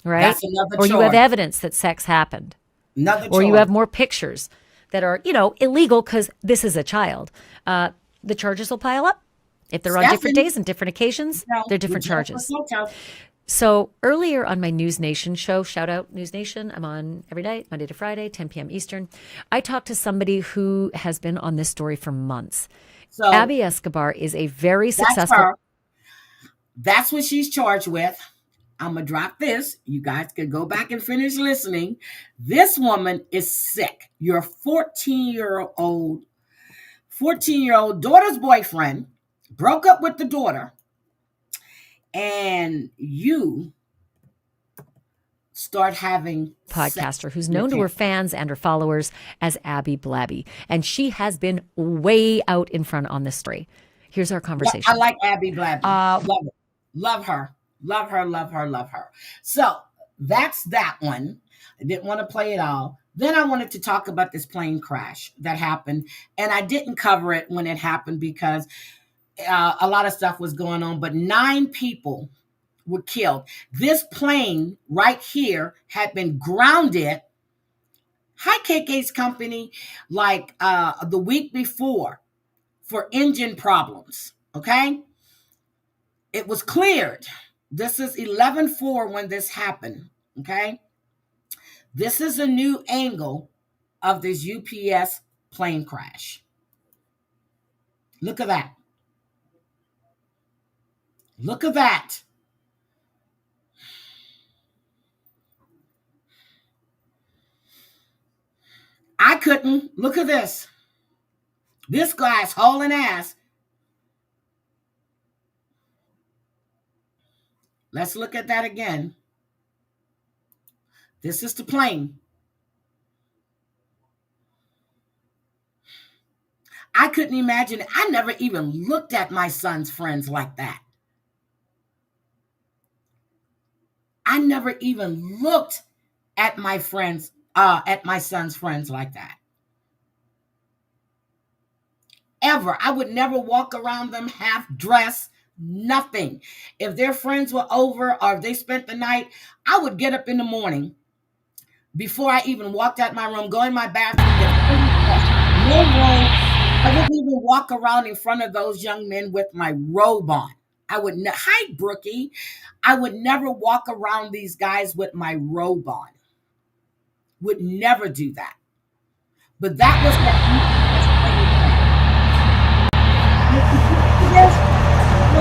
right? That's another or you have charge. evidence that sex happened. Another Or you charge. have more pictures that are, illegal because this is a child. The charges will pile up. If they're on different days and different occasions, they're different charges. So earlier on my News Nation show, shout out News Nation, I'm on every night, Monday to Friday, 10 p.m. Eastern. I talked to somebody who has been on this story for months. So Abby Escobar is a very successful. That's what she's charged with. I'm going to drop this. You guys can go back and finish listening. This woman is sick. Your 14-year-old daughter's boyfriend broke up with the daughter, and you start having podcaster who's known to her fans and her followers as Abby Blabby. And she has been way out in front on this story. Here's our conversation. I like Abby Blabby. Love it. Love her. Love her, love her, love her. So that's that one. I didn't want to play it all. Then I wanted to talk about this plane crash that happened. And I didn't cover it when it happened because a lot of stuff was going on. But 9 people were killed. This plane right here had been grounded. Hi, KK's company, like the week before for engine problems. Okay. It was cleared. This is 11/4 when this happened, okay? This is a new angle of this UPS plane crash. Look at that. Look at that. I couldn't. Look at this. This guy's hauling ass. Let's look at that again. This is the plane. I couldn't imagine it. I never even looked at my son's friends like that. I never even looked at my friends, at my son's friends like that. Ever. I would never walk around them half dressed. Nothing. If their friends were over or if they spent the night, I would get up in the morning before I even walked out my room, go in my bathroom, no robe. I wouldn't even walk around in front of those young men with my robe on. I would hi, Brookie. I would never walk around these guys with my robe on. Would never do that. But that was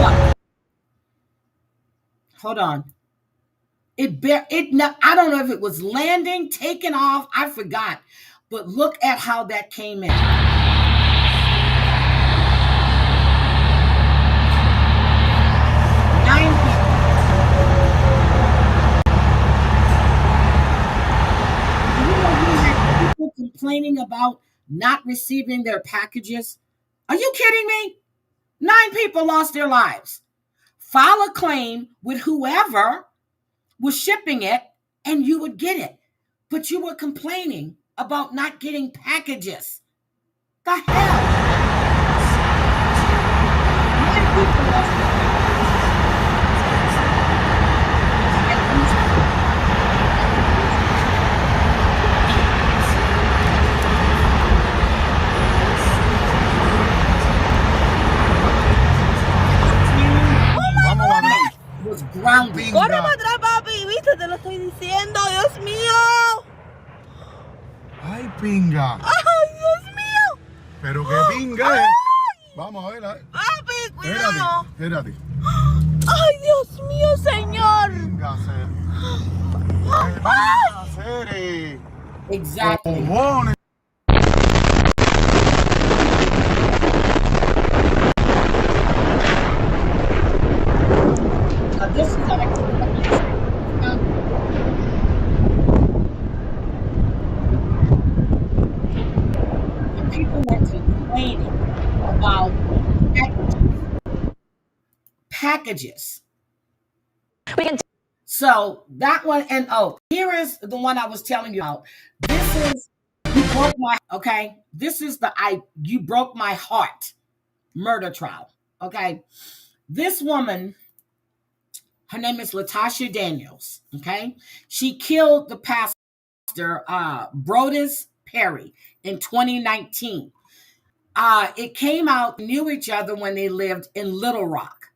what. Hold on. I don't know if it was landing, taking off. I forgot. But look at how that came in. People complaining about not receiving their packages. Are you kidding me? 9 people lost their lives. File a claim with whoever was shipping it and you would get it. But you were complaining about not getting packages. The hell? 9 people lost their was grounded. Corre para atrás, papi, viste, te lo estoy diciendo, Dios mío. Ay, pinga. Ay, Dios mío. Pero qué pinga es. Vamos a ver. Papi, cuidado. Espérate. Ay, Dios mío, señor. Pinga, Ay. Exactly. Cojones. This is like the people were complaining about packages. So that one, and here is the one I was telling you about. This is you broke my okay. This is you broke my heart murder trial. Okay, this woman. Her name is Latasha Daniels, okay? She killed the pastor, Brodus Perry, in 2019. It came out, knew each other when they lived in Little Rock.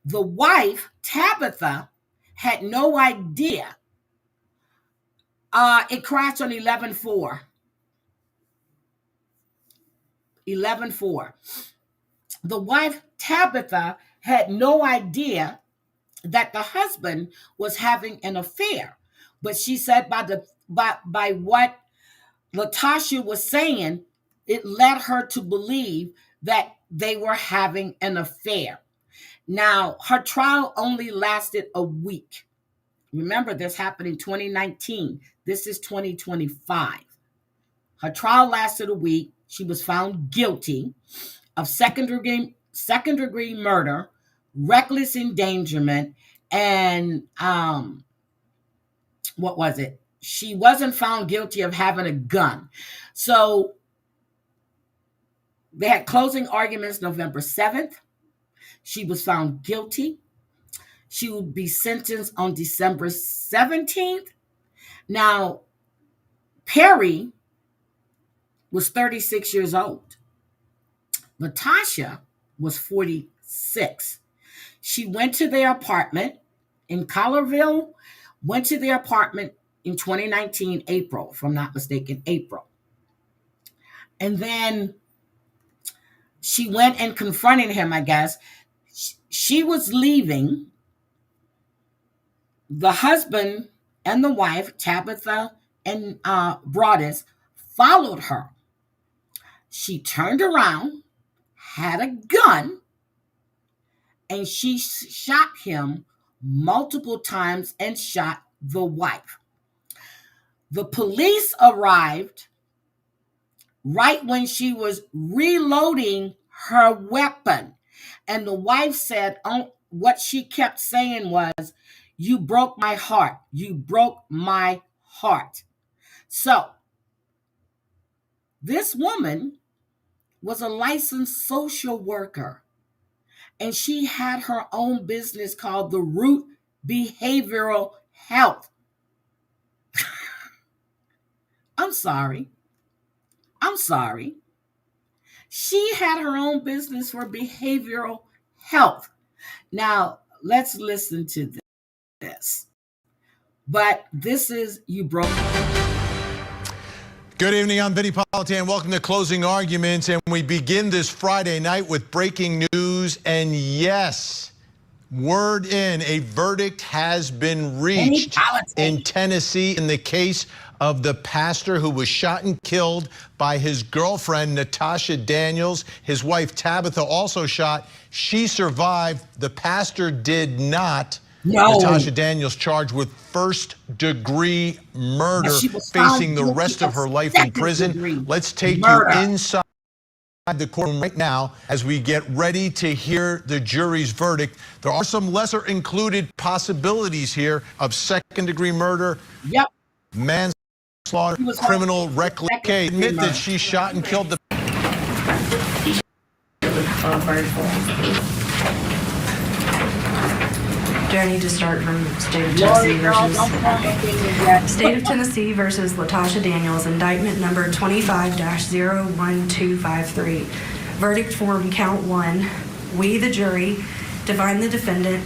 The wife, Tabitha, had no idea. It crashed on 11/4. 11/4. The wife, Tabitha, had no idea that the husband was having an affair. But she said by what Latasha was saying, it led her to believe that they were having an affair. Now, her trial only lasted a week. Remember, this happened in 2019. This is 2025. Her trial lasted a week. She was found guilty of second degree murder, reckless endangerment, and what was it? She wasn't found guilty of having a gun. So they had closing arguments November 7th. She was found guilty. She would be sentenced on December 17th. Now, Perry was 36 years old. Latasha was 46. She went to their apartment in Collierville, went to their apartment in 2019, April, if I'm not mistaken, April. And then she went and confronted him, I guess. She was leaving. The husband and the wife, Tabitha and Brodus, followed her. She turned around, had a gun, and she shot him multiple times and shot the wife. The police arrived right when she was reloading her weapon. And the wife said, what she kept saying was, "You broke my heart. You broke my heart." So this woman was a licensed social worker, and she had her own business called the Root Behavioral Health. I'm sorry. I'm sorry. She had her own business for behavioral health. Now, let's listen to this. But this is You Broke. Good evening, I'm Vinny Politan. Welcome to Closing Arguments. And we begin this Friday night with breaking news. And yes, word in, a verdict has been reached in Tennessee in the case of the pastor who was shot and killed by his girlfriend, Natasha Daniels. His wife, Tabitha, also shot. She survived. The pastor did not. No. Natasha Daniels charged with first-degree murder, facing the rest of her life in prison. Let's take you inside the courtroom right now as we get ready to hear the jury's verdict. There are some lesser-included possibilities here of second-degree murder, manslaughter, criminal reckless. Admit that she shot and killed the. Do I need to start from State of Tennessee versus Latasha Daniels, indictment number 25-01253. Verdict form count 1. We, the jury, find the defendant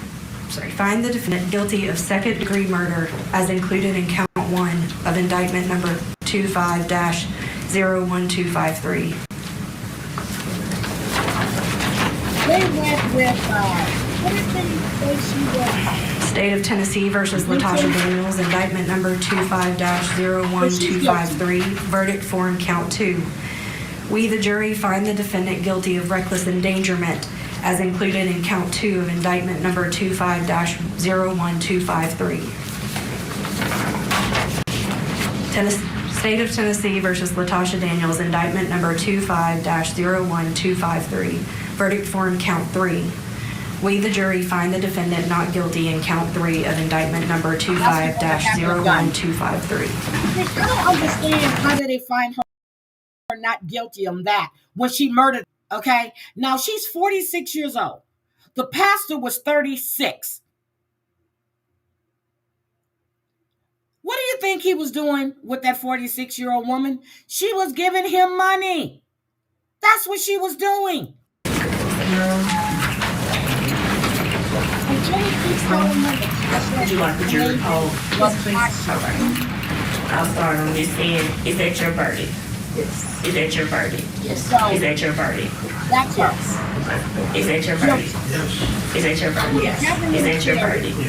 guilty of second-degree murder as included in count 1 of indictment number 25-01253. They went with, what did they say she was? State of Tennessee versus Latasha Daniels, indictment number 25-01253. Verdict form count 2. We, the jury, find the defendant guilty of reckless endangerment as included in count 2 of indictment number 25-01253. State of Tennessee versus Latasha Daniels, indictment number 25-01253. Verdict form count 3. We, the jury, find the defendant not guilty in count 3 of indictment number 25-01253. I don't understand how did they find her not guilty on that when she murdered. Okay, now she's 46 years old. The pastor was 36. What do you think he was doing with that 46-year-old woman? She was giving him money. That's what she was doing. Would you like the jury poll? Yes, please. Okay. I'll start on this end. Is that your verdict? Yes. Is that your verdict? Yes. Is that your verdict? That's yes. Is that your verdict? Yes. Is that your verdict? Yes. Is that your verdict? Is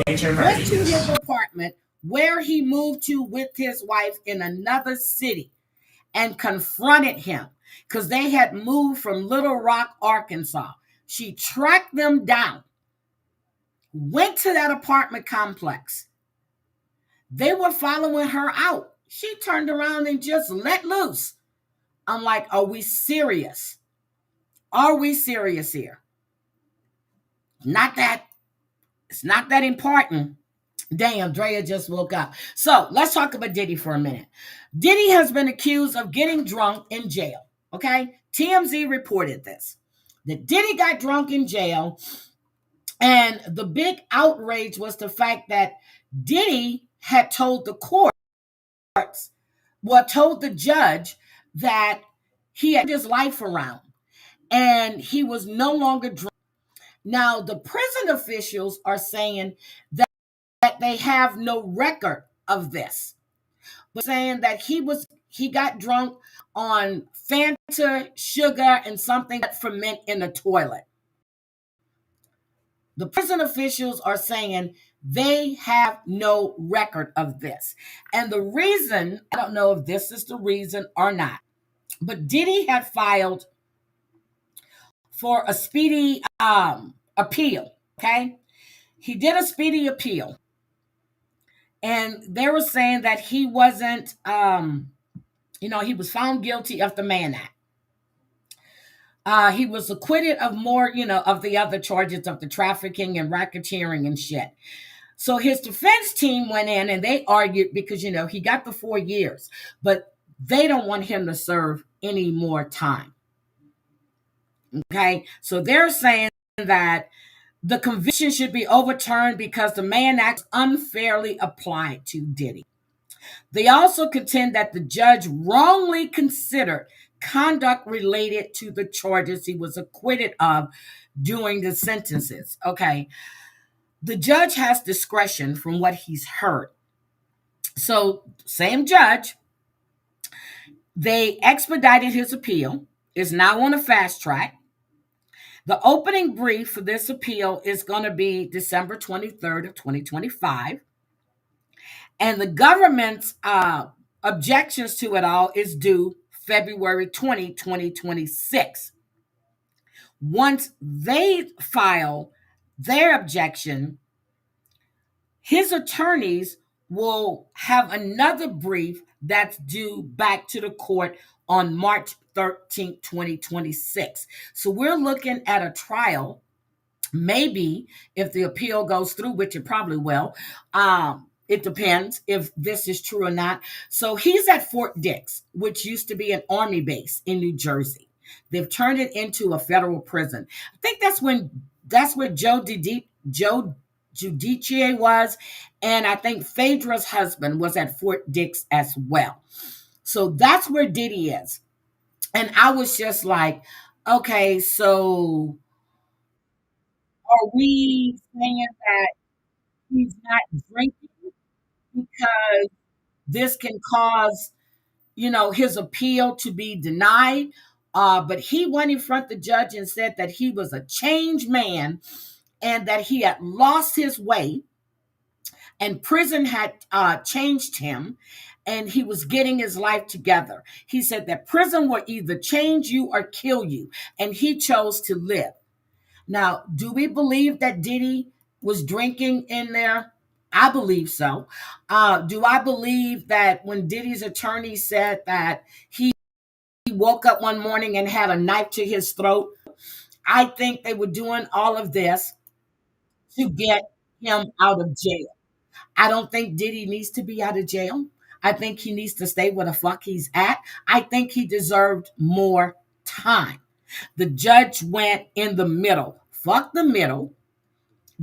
that your verdict? Went to his apartment where he moved to with his wife in another city and confronted him because they had moved from Little Rock, Arkansas. She tracked them down, went to that apartment complex. They were following her out. She turned around and just let loose. I'm like, are we serious? Are we serious here? It's not that important. Damn, Drea just woke up. So let's talk about Diddy for a minute. Diddy has been accused of getting drunk in jail. Okay? TMZ reported this. That Diddy got drunk in jail. And the big outrage was the fact that Diddy had told the judge that he had his life around and he was no longer drunk. Now, the prison officials are saying that they have no record of this, but saying that he got drunk on Fanta, sugar, and something that ferment in the toilet. The prison officials are saying they have no record of this. And the reason, I don't know if this is the reason or not, but Diddy had filed for a speedy appeal, okay? He did a speedy appeal. And they were saying that he wasn't, he was found guilty of the Mann Act. He was acquitted of more, of the other charges of the trafficking and racketeering and shit. So his defense team went in and they argued because, he got the 4 years, but they don't want him to serve any more time. Okay. So they're saying that the conviction should be overturned because the Mann Act unfairly applied to Diddy. They also contend that the judge wrongly considered conduct related to the charges he was acquitted of during the sentences. Okay. The judge has discretion from what he's heard. So, same judge, they expedited his appeal, is now on a fast track. The opening brief for this appeal is going to be December 23rd of 2025. And the government's objections to it all is due February 20, 2026. Once they file their objection, his attorneys will have another brief that's due back to the court on March 13th, 2026. So we're looking at a trial, maybe if the appeal goes through, which it probably will. It depends if this is true or not. So he's at Fort Dix, which used to be an Army base in New Jersey. They've turned it into a federal prison. I think that's where Joe Giudice was, and I think Phaedra's husband was at Fort Dix as well. So that's where Diddy is. And I was just like, okay, so are we saying that he's not drinking because this can cause, his appeal to be denied? But he went in front of the judge and said that he was a changed man and that he had lost his way and prison had changed him and he was getting his life together. He said that prison will either change you or kill you, and he chose to live. Now, do we believe that Diddy was drinking in there? I believe so. Do I believe that when Diddy's attorney said that he woke up one morning and had a knife to his throat? I think they were doing all of this to get him out of jail. I don't think Diddy needs to be out of jail. I think he needs to stay where the fuck he's at. I think he deserved more time. The judge went in the middle. Fuck the middle.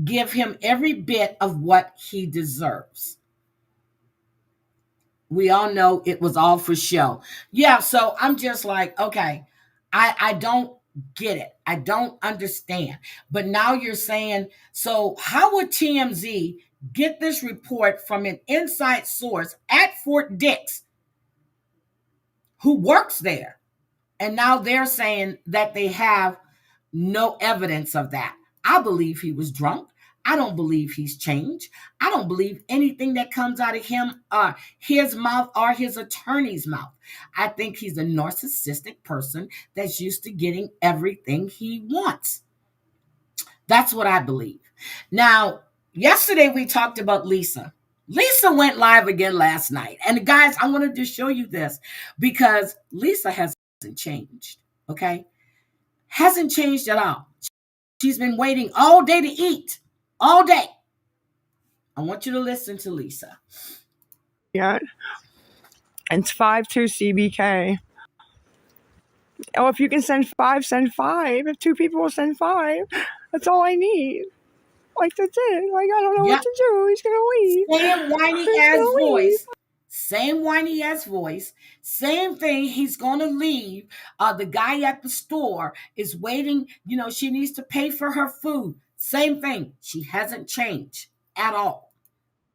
Give him every bit of what he deserves. We all know it was all for show. Yeah, so I'm just like, okay, I don't get it. I don't understand. But now you're saying, so how would TMZ get this report from an inside source at Fort Dix who works there? And now they're saying that they have no evidence of that. I believe he was drunk. I don't believe he's changed. I don't believe anything that comes out of him, his mouth or his attorney's mouth. I think he's a narcissistic person that's used to getting everything he wants. That's what I believe. Now, yesterday we talked about Lisa. Lisa went live again last night. And guys, I wanted to show you this because Lisa hasn't changed, okay? Hasn't changed at all. She's been waiting all day to eat. All day. I want you to listen to Lisa. Yeah. It's 5-2 CBK. Oh, if you can send 5, send 5. If 2 people will send 5, that's all I need. Like, that's it. Like, I don't know what to do. He's going to leave. Same whiny ass voice. Same whiny ass voice. Same thing. He's going to leave. The guy at the store is waiting. She needs to pay for her food. Same thing. She hasn't changed at all.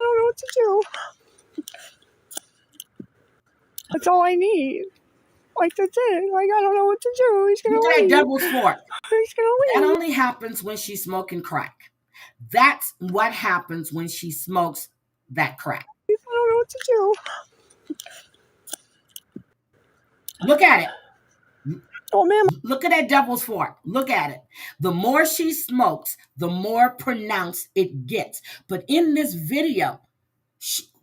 I don't know what to do. That's all I need. Like, that's it. Like, I don't know what to do. He's going to leave. Look at that devil's fork. He's going to leave. That only happens when she's smoking crack. That's what happens when she smokes that crack. I don't know what to do. Look at it. Oh, man. Look at that devil's fork. Look at it. The more she smokes, the more pronounced it gets. But in this video,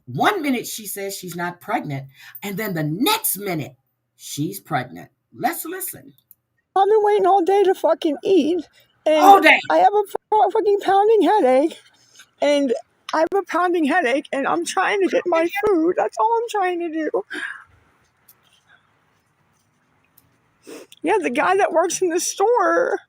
1 minute she says she's not pregnant, and then the next minute she's pregnant. Let's listen. I've been waiting all day to fucking eat. And all day. I have a fucking pounding headache. And I have a pounding headache, and I'm trying to get my food. That's all I'm trying to do. Yeah, the guy that works in the store.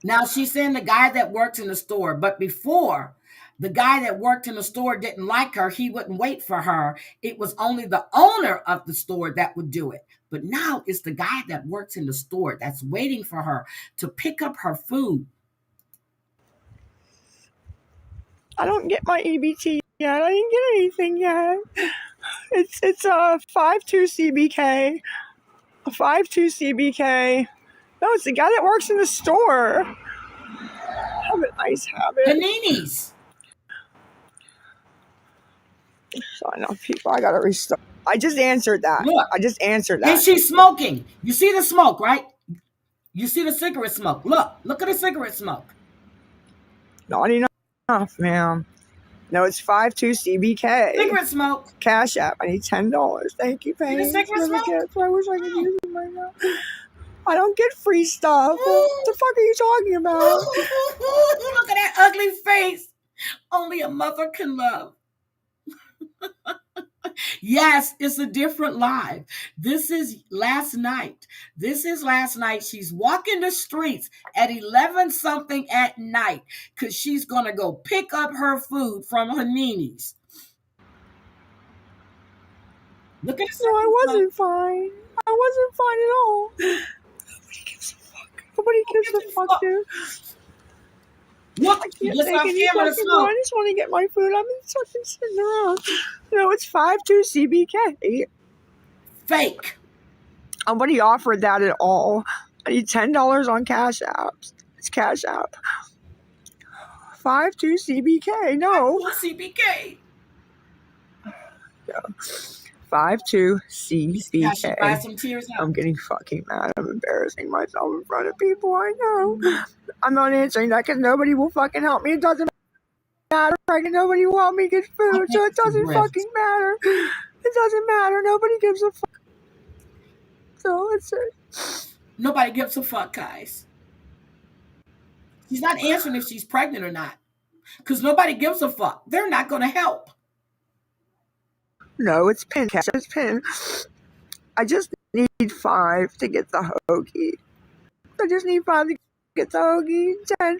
Now she's saying the guy that works in the store, but before the guy that worked in the store didn't like her, he wouldn't wait for her. It was only the owner of the store that would do it. But now it's the guy that works in the store that's waiting for her to pick up her food. I don't get my EBT yet. I didn't get anything yet. It's a 52 CBK. A 52 CBK. No, it's the guy that works in the store. Have a nice habit. Paninis. So enough people. I gotta restart. I just answered that. Look, I just answered that. And she's smoking. You see the smoke, right? You see the cigarette smoke. Look at the cigarette smoke. Not enough, ma'am. No, it's 52 CBK. Cigarette smoke. Cash App. I need $10. Thank you, Paige. Cigarette smoke? I wish I could use them right now. I don't get free stuff. What the fuck are you talking about? Look at that ugly face. Only a mother can love. Yes, it's a different life. This is last night. She's walking the streets at 11 something at night because she's going to go pick up her food from Hanini's. Look at this. No, I wasn't fine. I wasn't fine at all. Nobody gives a fuck. Nobody gives a fuck, dude. Look, I can't take any fucking more. I just want to get my food. I've been fucking sitting around. No, it's 52 CBK. Fake. Nobody offered that at all. I need $10 on Cash App. It's Cash App. 52 CBK. No. CBK. Yeah. 52 CBK. Buy some tears out. I'm getting fucking mad. I'm embarrassing myself in front of people. I know. I'm not answering that because nobody will fucking help me. It doesn't matter. Nobody will help me get food, so it doesn't fucking matter. It doesn't matter. Nobody gives a fuck. So it's it. Nobody gives a fuck, guys. She's not answering if she's pregnant or not because nobody gives a fuck. They're not going to help. No, it's pin. It's pin. I just need 5 to get the hoagie. I just need 5 to get the hoagie. 10.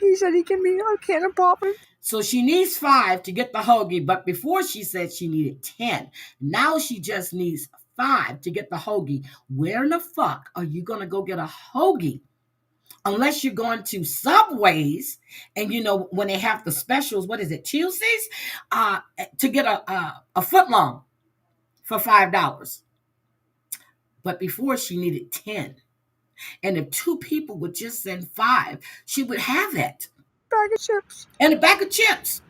He said he can be a can of poppers. So she needs 5 to get the hoagie, but before she said she needed 10. Now she just needs 5 to get the hoagie. Where in the fuck are you going to go get a hoagie? Unless you're going to Subways and, you know, when they have the specials, what is it, Tuesdays? To get a footlong for $5. But before she needed 10. And if 2 people would just send 5, she would have it. Bag of chips. And a bag of chips.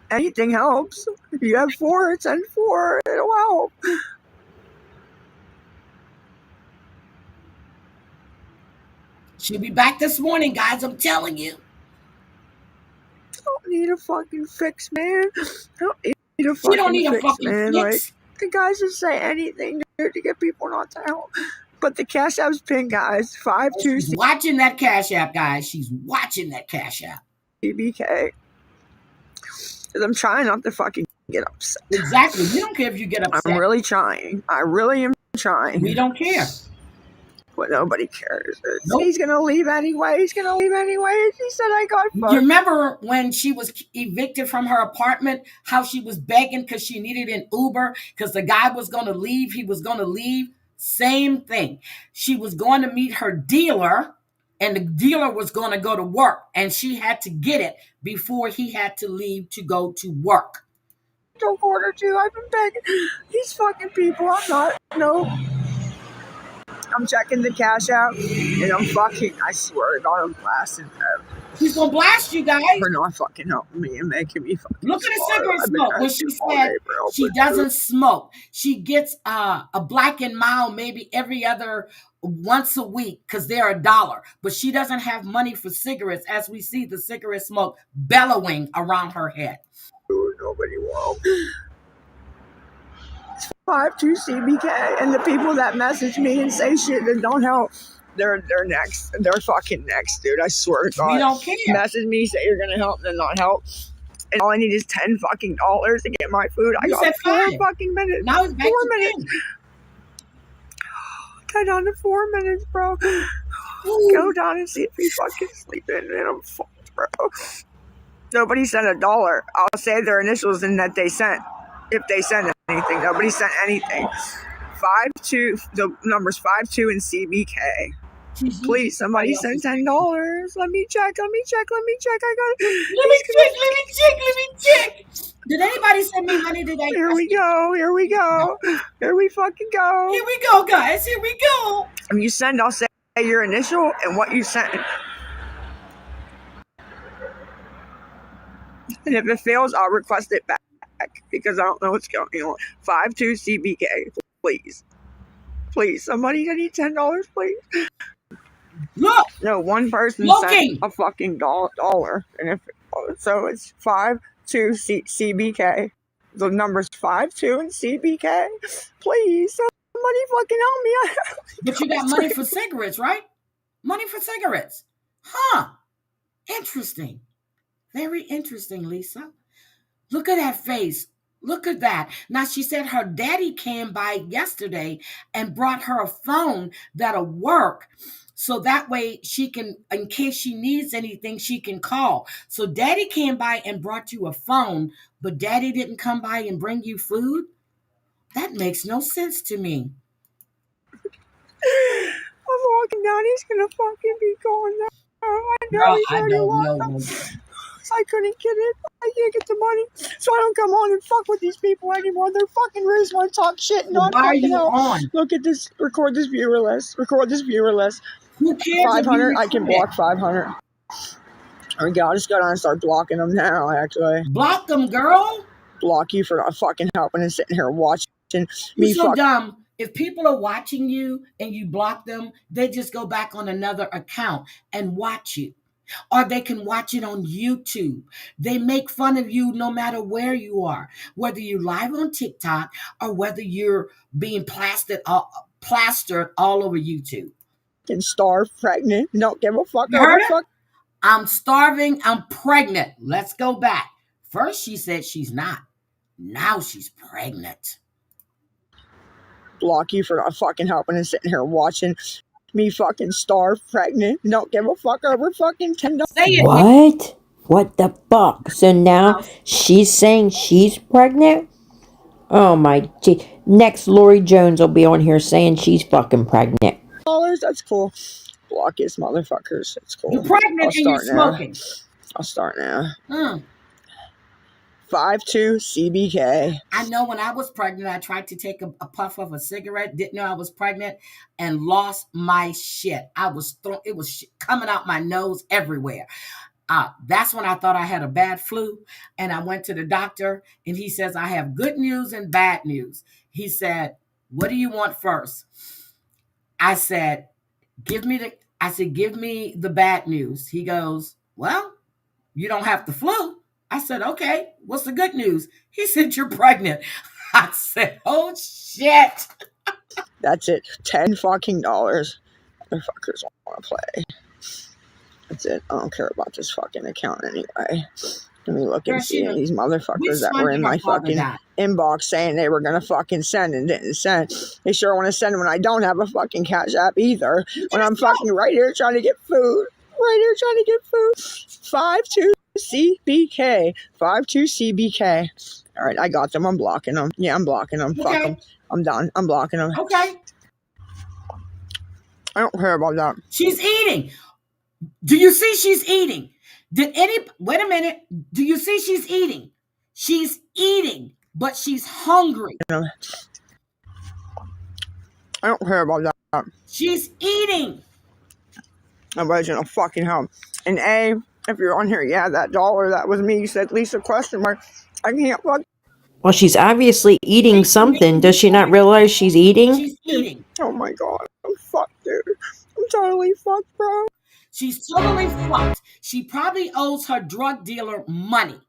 Anything helps. If you have 4, send 4. It'll help. She'll be back this morning, guys. I'm telling you. I don't need a fucking fix, man. I don't need a fucking You don't need a fucking man. fix. Like, the guys just say anything to get people not to help. But the Cash App's pin, guys. 52 She's watching that Cash App, guys. She's watching that Cash App. CBK. Because I'm trying not to fucking get upset. Exactly. We don't care if you get upset. I'm really trying. I really am trying. We don't care. But nobody cares. Nope. He's going to leave anyway. He said I got fucked. You remember when she was evicted from her apartment, how she was begging because she needed an Uber because the guy was going to leave. He was going to leave. Same thing. She was going to meet her dealer and the dealer was going to go to work and she had to get it before he had to leave to go to work. Don't order too. I've been begging these fucking people. I'm not. No. I'm checking the Cash App and I'm fucking, I swear to God, I'm blasting them. He's going to blast you guys. For not fucking helping me and making me fucking Look at the cigarette smoke. When she said she doesn't smoke. She gets a Black and Mild maybe every other once a week because they're $1. But she doesn't have money for cigarettes as we see the cigarette smoke bellowing around her head. Nobody will. 52 CBK, and the people that message me and say shit that don't help, they're next. They're fucking next, dude. I swear to God. We don't care. Message me, say you're gonna help, then not help. And all I need is $10 fucking to get my food. I got 4 fucking minutes. Now it's back 4 to minutes. Cut down to 4 minutes, bro. Go down and see if he's fucking sleeping, and I'm fucked, bro. Nobody sent $1. I'll say their initials and that they sent. If they sent anything, nobody sent anything. 52. The number's 52 and CBK. Please, somebody send $10. Let me check. I got it. Let me check. Did anybody send me money today? Here we go. Here we fucking go. Here we go, guys. Here we go. When you send, I'll say your initial and what you sent. And if it fails, I'll request it back because I don't know what's going on. 52 CBK, please. Please, somebody, I need $10, please. Look. No, one person sent a fucking $1. And if so, it's 52 CBK. The number's 52 and CBK. Please, somebody fucking help me. But you got money for cigarettes, right? Money for cigarettes. Huh. Interesting. Very interesting, Lisa. Look at that face. Look at that. Now, she said her daddy came by yesterday and brought her a phone that'll work. So that way she can, in case she needs anything, she can call. So daddy came by and brought you a phone, but daddy didn't come by and bring you food? That makes no sense to me. I'm walking down. He's going to fucking be going now. I know Girl, he's I already don't walked. know. I couldn't get it. I can't get the money. So I don't come on and fuck with these people anymore. They're fucking raised want to talk shit and not Why are fucking you help. on? Look at this. Record this viewer list. Who cares? 500. I can block 500. There we go. I'll just go down and start blocking them now, actually. Block them, girl. Block you for not fucking helping and sitting here watching me You're so fuck. dumb. If people are watching you and you block them, they just go back on another account and watch you. Or they can watch it on YouTube. They make fun of you no matter where you are, whether you're live on TikTok or whether you're being plastered all over YouTube. And starved, pregnant, don't give a fuck. You heard it? I'm starving, I'm pregnant. Let's go back. First she said she's not. Now she's pregnant. Block you for not fucking helping and sitting here watching me fucking starve, pregnant, don't give a fuck over fucking $10. What the fuck? So now she's saying she's pregnant? Oh my gee. Next, Lori Jones will be on here saying she's fucking pregnant. That's cool. Block his motherfuckers. It's cool. You're pregnant and you're smoking. I'll start now. 52 CBK. I know when I was pregnant, I tried to take a puff of a cigarette, didn't know I was pregnant, and lost my shit. It was coming out my nose everywhere. That's when I thought I had a bad flu, and I went to the doctor, and he says, I have good news and bad news. He said, what do you want first? I said, give me the bad news. He goes, well, you don't have the flu. I said, okay, what's the good news? He said, you're pregnant. I said, oh, shit. That's it. $10 fucking dollars. Motherfuckers want to play. That's it. I don't care about this fucking account anyway. Let me look and see these motherfuckers that were in my fucking inbox saying they were going to fucking send and didn't send. They sure want to send when I don't have a fucking Cash App either. When I'm fucking right here trying to get food. 52 CBK. 52 CBK. All right, I got them. I'm blocking them. Yeah, I'm blocking them. Okay. Fuck them. I'm done. I'm blocking them. Okay. I don't care about that. She's eating. Do you see she's eating? Wait a minute. Do you see she's eating? She's eating, but she's hungry. I don't care about that. She's eating. Nobody's gonna fucking help. And if you're on here, yeah, that $1, that was me. You said Lisa question mark. I can't fuck. Well, she's obviously eating something. Does she not realize she's eating? She's eating. Oh my God. I'm fucked, dude. I'm totally fucked, bro. She's totally fucked. She probably owes her drug dealer money.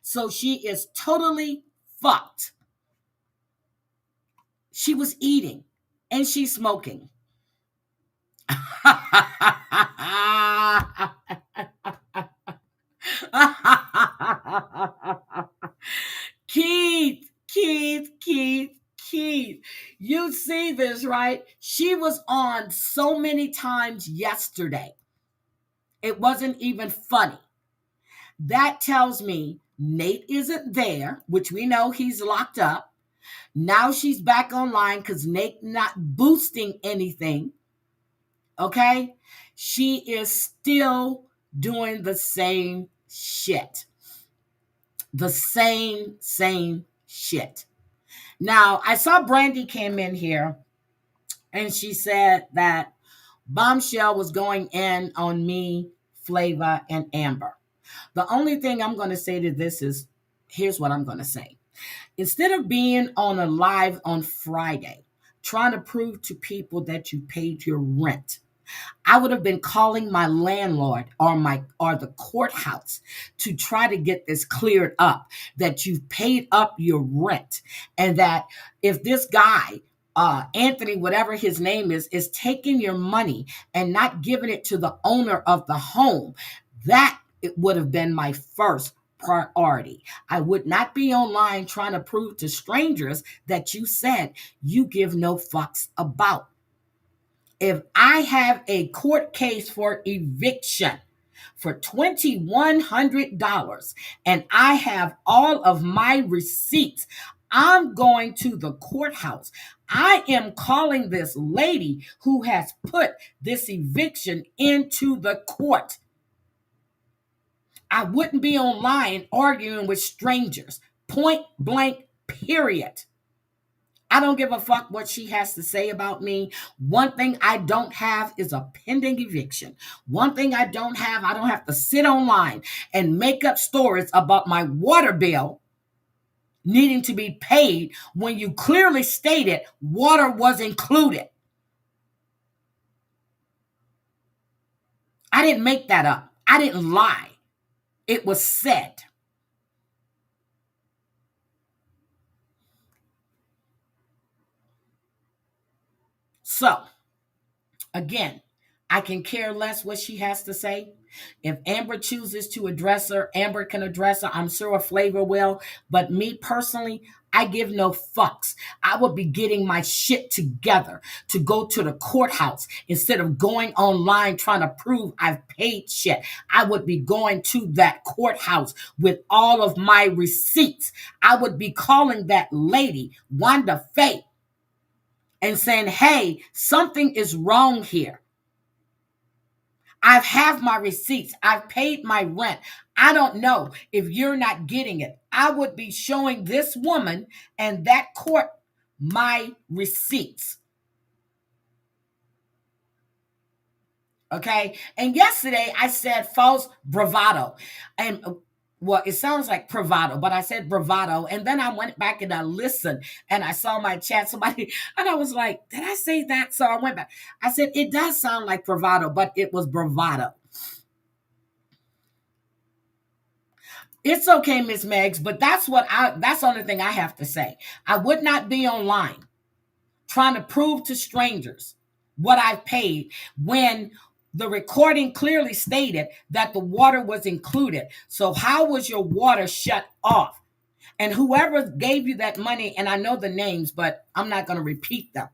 So she is totally fucked. She was eating and she's smoking. Keith. You see this, right? She was on so many times yesterday. It wasn't even funny. That tells me Nate isn't there, which we know he's locked up. Now she's back online because Nate not boosting anything. Okay? She is still doing the same shit. The same shit. Now, I saw Brandy came in here and she said that Bombshell was going in on me, Flava, and Amber. The only thing I'm going to say to this is, here's what I'm going to say. Instead of being on a live on Friday, trying to prove to people that you paid your rent, I would have been calling my landlord or the courthouse to try to get this cleared up, that you've paid up your rent, and that if this guy, Anthony, whatever his name is taking your money and not giving it to the owner of the home, that it would have been my first priority. I would not be online trying to prove to strangers that you said you give no fucks about. If I have a court case for eviction for $2,100 and I have all of my receipts, I'm going to the courthouse. I am calling this lady who has put this eviction into the court. I wouldn't be online arguing with strangers. Point blank, period. I don't give a fuck what she has to say about me. One thing I don't have is a pending eviction. One thing I don't have to sit online and make up stories about my water bill needing to be paid when you clearly stated water was included. I didn't make that up. I didn't lie. It was said. So, again, I can care less what she has to say. If Amber chooses to address her, Amber can address her. I'm sure a Flava will. But me personally, I give no fucks. I would be getting my shit together to go to the courthouse instead of going online trying to prove I've paid shit. I would be going to that courthouse with all of my receipts. I would be calling that lady, Wanda Faye, and saying, hey, something is wrong here. I've have my receipts. I've paid my rent. I don't know if you're not getting it. I would be showing this woman and that court my receipts. Okay? And yesterday I said false bravado. And well, it sounds like bravado, but I said bravado. And then I went back and I listened and I saw my chat, somebody, and I was like, did I say that? So I went back. I said, it does sound like bravado, but it was bravado. It's okay, Miss Megs, but that's the only thing I have to say. I would not be online trying to prove to strangers what I've paid when the recording clearly stated that the water was included. So how was your water shut off? And whoever gave you that money, and I know the names, but I'm not going to repeat them,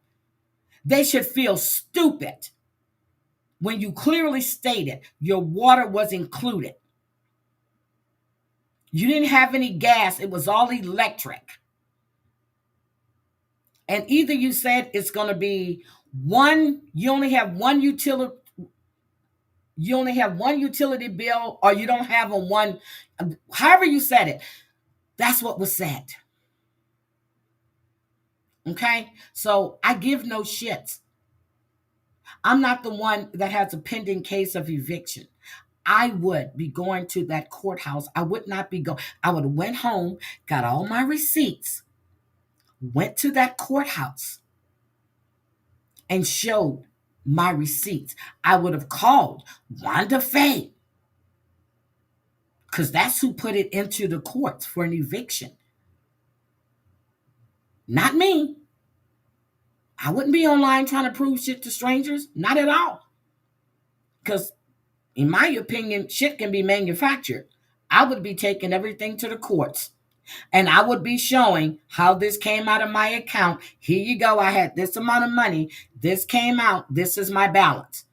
they should feel stupid when you clearly stated your water was included. You didn't have any gas. It was all electric. And either you said it's going to be you only have one utility bill, or you don't have one, however you said it. That's what was said. Okay? So I give no shits. I'm not the one that has a pending case of eviction. I would be going to that courthouse. I would not be going. I would have went home, got all my receipts, went to that courthouse, and showed my receipts. I would have called Wanda Faye, because that's who put it into the courts for an eviction. Not me. I wouldn't be online trying to prove shit to strangers. Not at all. Because in my opinion, shit can be manufactured. I would be taking everything to the courts And I would be showing how this came out of my account. Here you go. I had this amount of money. This came out. This is my balance.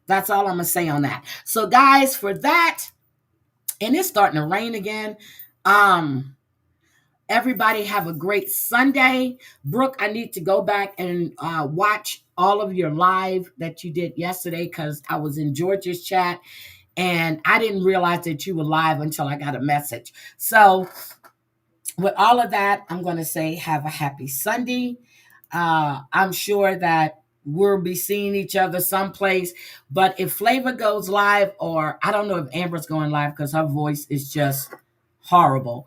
That's all I'm going to say on that. So guys, for that, and it's starting to rain again. Everybody have a great Sunday. Brooke, I need to go back and watch all of your live that you did yesterday because I was in George's chat and I didn't realize that you were live until I got a message. So with all of that, I'm going to say have a happy Sunday. I'm sure that we'll be seeing each other someplace. But if Flavor goes live, or I don't know if Amber's going live because her voice is just horrible.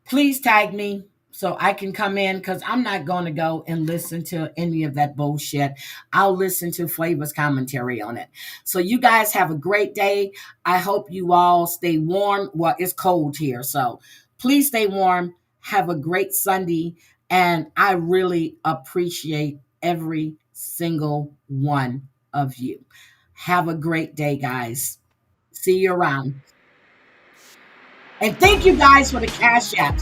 Please tag me so I can come in because I'm not going to go and listen to any of that bullshit. I'll listen to Flavor's commentary on it. So you guys have a great day. I hope you all stay warm. Well, it's cold here, so please stay warm. Have a great Sunday. And I really appreciate every single one of you. Have a great day, guys. See you around. And thank you guys for the cash apps.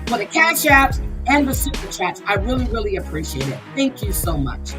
For the cash apps and the super chats. I really, really appreciate it. Thank you so much.